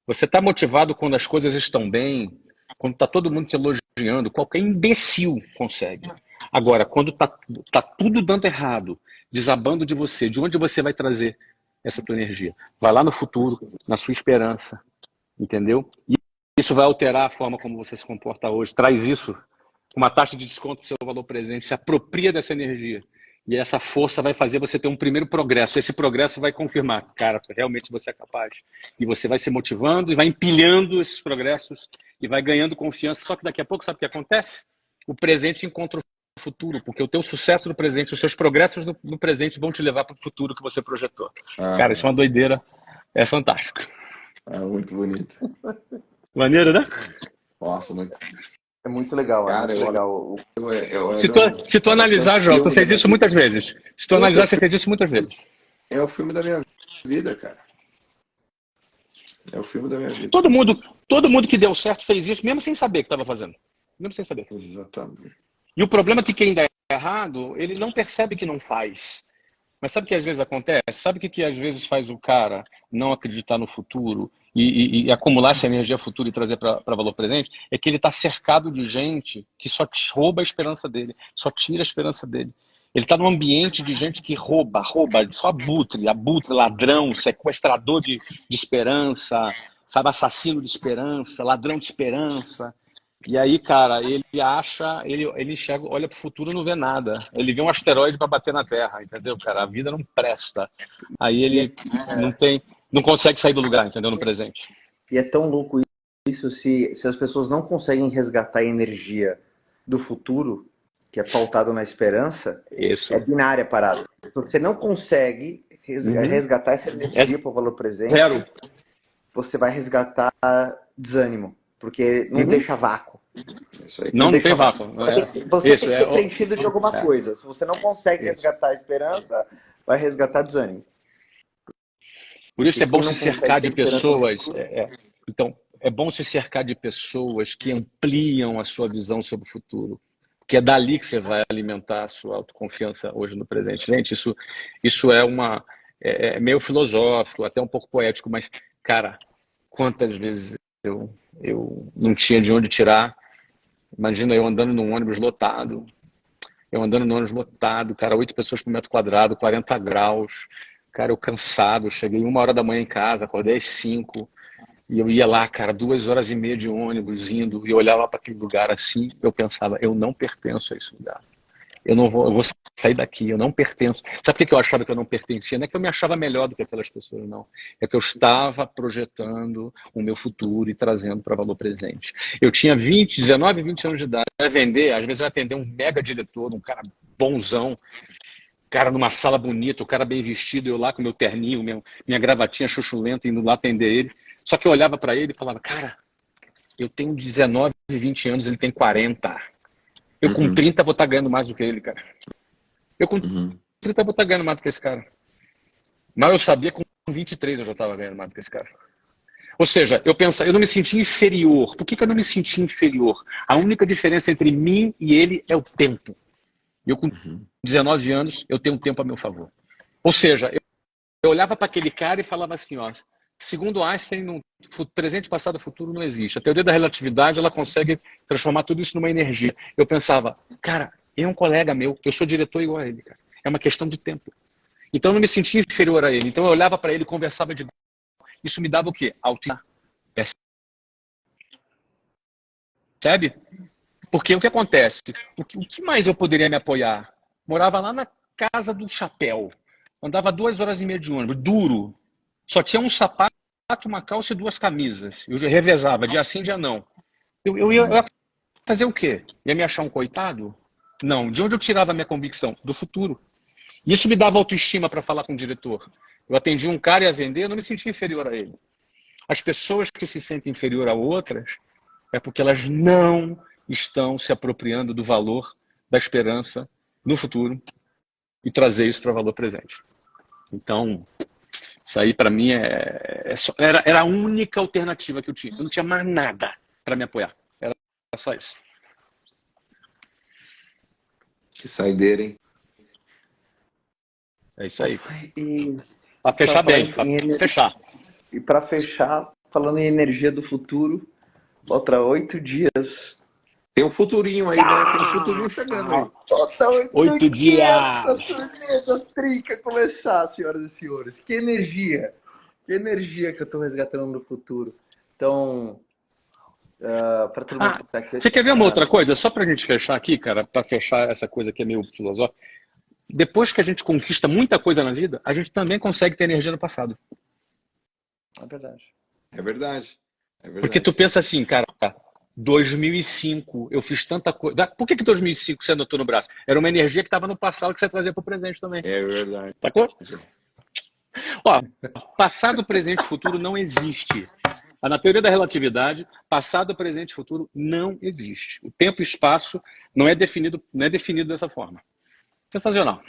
Você tá motivado quando as coisas estão bem, quando tá todo mundo te elogiando, qualquer imbecil consegue. Agora, quando tá tudo dando errado, desabando de você, de onde você vai trazer essa tua energia? Vai lá no futuro, na sua esperança, entendeu? E isso vai alterar a forma como você se comporta hoje. Traz isso com uma taxa de desconto do seu valor presente, se apropria dessa energia. E essa força vai fazer você ter um primeiro progresso. Esse progresso vai confirmar, cara, realmente você é capaz. E você vai se motivando e vai empilhando esses progressos e vai ganhando confiança. Só que daqui a pouco, sabe o que acontece? O presente encontra o futuro, porque o teu sucesso no presente, os seus progressos no presente vão te levar para o futuro que você projetou. Cara, isso é uma doideira. É fantástico. É muito bonito. Maneiro, né? Nossa, muito. É muito legal, Cara, é muito legal. Se tu analisar, João, tu fez isso muitas vezes. Se tu analisar, você fez isso muitas vezes. É o filme da minha vida, cara. É o filme da minha vida. Todo mundo que deu certo fez isso, mesmo sem saber que estava fazendo. Mesmo sem saber. Exatamente. E o problema é que quem dá errado, ele não percebe que não faz. Mas sabe o que às vezes acontece? Sabe o que às vezes faz o cara não acreditar no futuro e acumular essa energia futura e trazer para valor presente? É que ele está cercado de gente que só rouba a esperança dele, só tira a esperança dele. Ele está num ambiente de gente que rouba, só abutre, ladrão, sequestrador de esperança, sabe, assassino de esperança, ladrão de esperança. E aí, cara, ele enxerga, olha pro futuro e não vê nada. Ele vê um asteroide para bater na Terra, entendeu, cara? A vida não presta. Aí ele não consegue sair do lugar, entendeu, no presente. E é tão louco isso se as pessoas não conseguem resgatar a energia do futuro, que é pautado na esperança, Isso. é binária a parada. Se você não consegue resgatar essa energia para o valor presente, Zero. você vai resgatar desânimo, porque não deixa vácuo. Isso aí. Não tem vácuo. Você tem que ser preenchido de alguma coisa. Se você não consegue resgatar a esperança, vai resgatar desânimo. Por isso é bom se não cercar de consegue ter esperança pessoas. Então, é bom se cercar de pessoas que ampliam a sua visão sobre o futuro. Que é dali que você vai alimentar a sua autoconfiança hoje no presente. Gente, isso é meio filosófico, até um pouco poético, mas, cara, quantas vezes eu não tinha de onde tirar. Imagina eu andando num ônibus lotado. Cara, 8 pessoas por metro quadrado, 40 graus. Cara, eu cansado, cheguei 1h da manhã em casa, acordei às 5. E eu ia lá, cara, 2h30 de ônibus indo, e eu olhava para aquele lugar assim, eu pensava, eu não pertenço a esse lugar. Eu vou sair daqui, eu não pertenço. Sabe por que eu achava que eu não pertencia? Não é que eu me achava melhor do que aquelas pessoas, não. É que eu estava projetando o meu futuro e trazendo para valor presente. Eu tinha 19, 20 anos de idade. Eu ia vender, às vezes eu ia atender um mega diretor, um cara bonzão, cara numa sala bonita, o cara bem vestido, eu lá com meu terninho, minha gravatinha chuchulenta, indo lá atender ele. Só que eu olhava para ele e falava, cara, eu tenho 19, 20 anos, ele tem 40. Eu com 30 vou estar ganhando mais do que ele, cara. Eu com 30 vou estar ganhando mais do que esse cara. Mas eu sabia que com 23 eu já estava ganhando mais do que esse cara. Ou seja, eu não me sentia inferior. Por que eu não me sentia inferior? A única diferença entre mim e ele é o tempo. Eu com 19 anos, eu tenho um tempo a meu favor. Ou seja, eu olhava para aquele cara e falava assim, ó, segundo Einstein, presente, passado, futuro não existe. A teoria da relatividade, ela consegue transformar tudo isso numa energia. Eu pensava, cara, ele é um colega meu, eu sou diretor igual a ele, cara. É uma questão de tempo. Então eu não me sentia inferior a ele. Então eu olhava para ele, conversava de... Isso me dava o quê? Autoestima. Percebe? Porque o que acontece? O que mais eu poderia me apoiar? Morava lá na Casa do Chapéu. Andava 2h30 de ônibus, duro. Só tinha um sapato, uma calça e 2 camisas. Eu revezava, dia sim, dia não. Eu ia fazer o quê? Ia me achar um coitado? Não. De onde eu tirava a minha convicção? Do futuro. Isso me dava autoestima para falar com o diretor. Eu atendia um cara e ia vender, eu não me sentia inferior a ele. As pessoas que se sentem inferior a outras é porque elas não estão se apropriando do valor da esperança no futuro e trazer isso para o valor presente. Então, isso aí para mim era a única alternativa que eu tinha. Eu não tinha mais nada para me apoiar. Era só isso. Que saideira, hein? É isso aí. E Para fechar bem, para fechar. E para fechar, falando em energia do futuro, falta 8 dias. Tem um futurinho aí, né? Tem um futurinho chegando aí. Falta 8 dias. Da trinca começar, senhoras e senhores. Que energia que eu tô resgatando no futuro. Então, para todo mundo que tá aqui... Você quer ver uma outra coisa? Só pra gente fechar aqui, cara, para fechar essa coisa que é meio filosófica. Depois que a gente conquista muita coisa na vida, a gente também consegue ter energia no passado. É verdade. É verdade. É verdade. Porque tu pensa assim, cara, 2005, eu fiz tanta coisa. Por que 2005 você anotou no braço? Era uma energia que estava no passado que você trazia pro presente também. É verdade. Sacou? Ó, passado, presente e futuro não existe. Na teoria da relatividade, passado, presente e futuro não existe. O tempo e espaço não é definido dessa forma. Sensacional.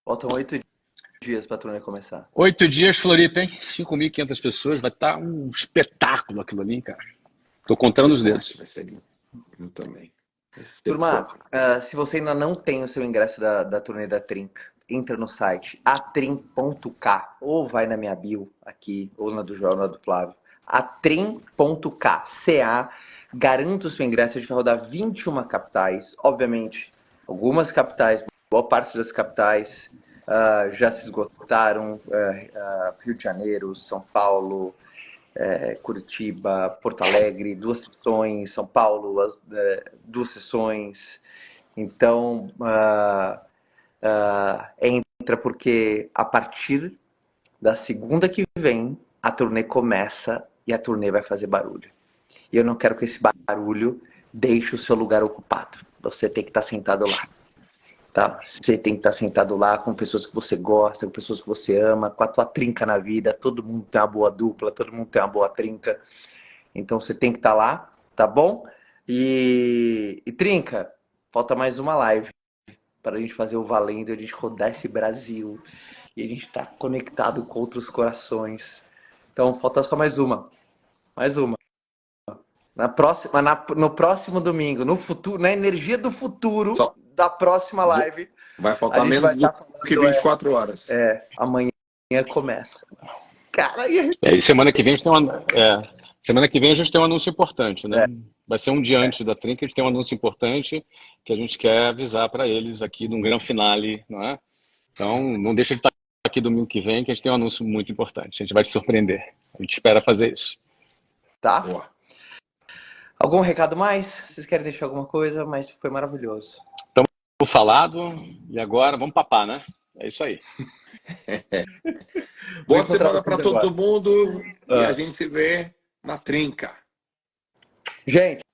Faltam 8 dias. dias pra turnê começar? 8 dias, Floripa, hein? 5.500 pessoas, vai estar um espetáculo aquilo ali, cara. Tô contando os dedos. Vai ser lindo. Eu também. Vai ser Turma, top. se você ainda não tem o seu ingresso da turnê da Trinca, entra no site atrim.k ou vai na minha bio aqui, ou na do João, ou na do Flávio. Atrim.k, CA, garanta o seu ingresso. A gente vai rodar 21 capitais, obviamente, algumas capitais, boa parte das capitais já se esgotaram, Rio de Janeiro, São Paulo, Curitiba, Porto Alegre, 2 sessões, São Paulo, 2 sessões. Então, entra porque a partir da segunda que vem, a turnê começa e a turnê vai fazer barulho. E eu não quero que esse barulho deixe o seu lugar ocupado. Você tem que estar sentado lá. Tá? Você tem que estar sentado lá com pessoas que você gosta, com pessoas que você ama, com a tua trinca na vida. Todo mundo tem uma boa dupla, todo mundo tem uma boa trinca. Então você tem que estar lá, tá bom? E trinca, falta mais uma live para a gente fazer o valendo, a gente rodar esse Brasil e a gente tá conectado com outros corações. Então falta só mais uma. Mais uma. No próximo domingo, no futuro, na energia do futuro Só da próxima live, vai a faltar gente menos vai do estar que falando, 24 horas. amanhã começa. Cara, E semana que vem a gente tem semana que vem a gente tem um anúncio importante, né? Vai ser um dia antes da Trinca, a gente tem um anúncio importante que a gente quer avisar para eles aqui num grande finale, não é? Então, não deixa de estar aqui domingo que vem, que a gente tem um anúncio muito importante. A gente vai te surpreender. A gente espera fazer isso. tá? Boa. Algum recado mais? Vocês querem deixar alguma coisa? Mas foi maravilhoso. Tô falado e agora vamos papar, né? É isso aí. Vou Boa encontrar semana para vocês todo agora. mundo e a gente se vê na Trinca. Gente,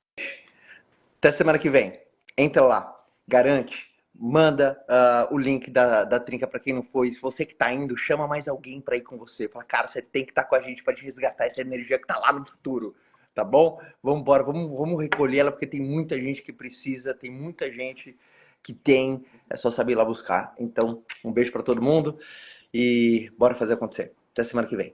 até semana que vem. Entra lá, garante, manda o link da Trinca para quem não foi. Se você que tá indo, chama mais alguém para ir com você. Fala, cara, você tem que estar com a gente para te resgatar essa energia que tá lá no futuro. Tá bom? Vamos embora, vamos recolher ela, porque tem muita gente que precisa, tem muita gente que tem, é só saber ir lá buscar. Então, um beijo para todo mundo e bora fazer acontecer. Até semana que vem.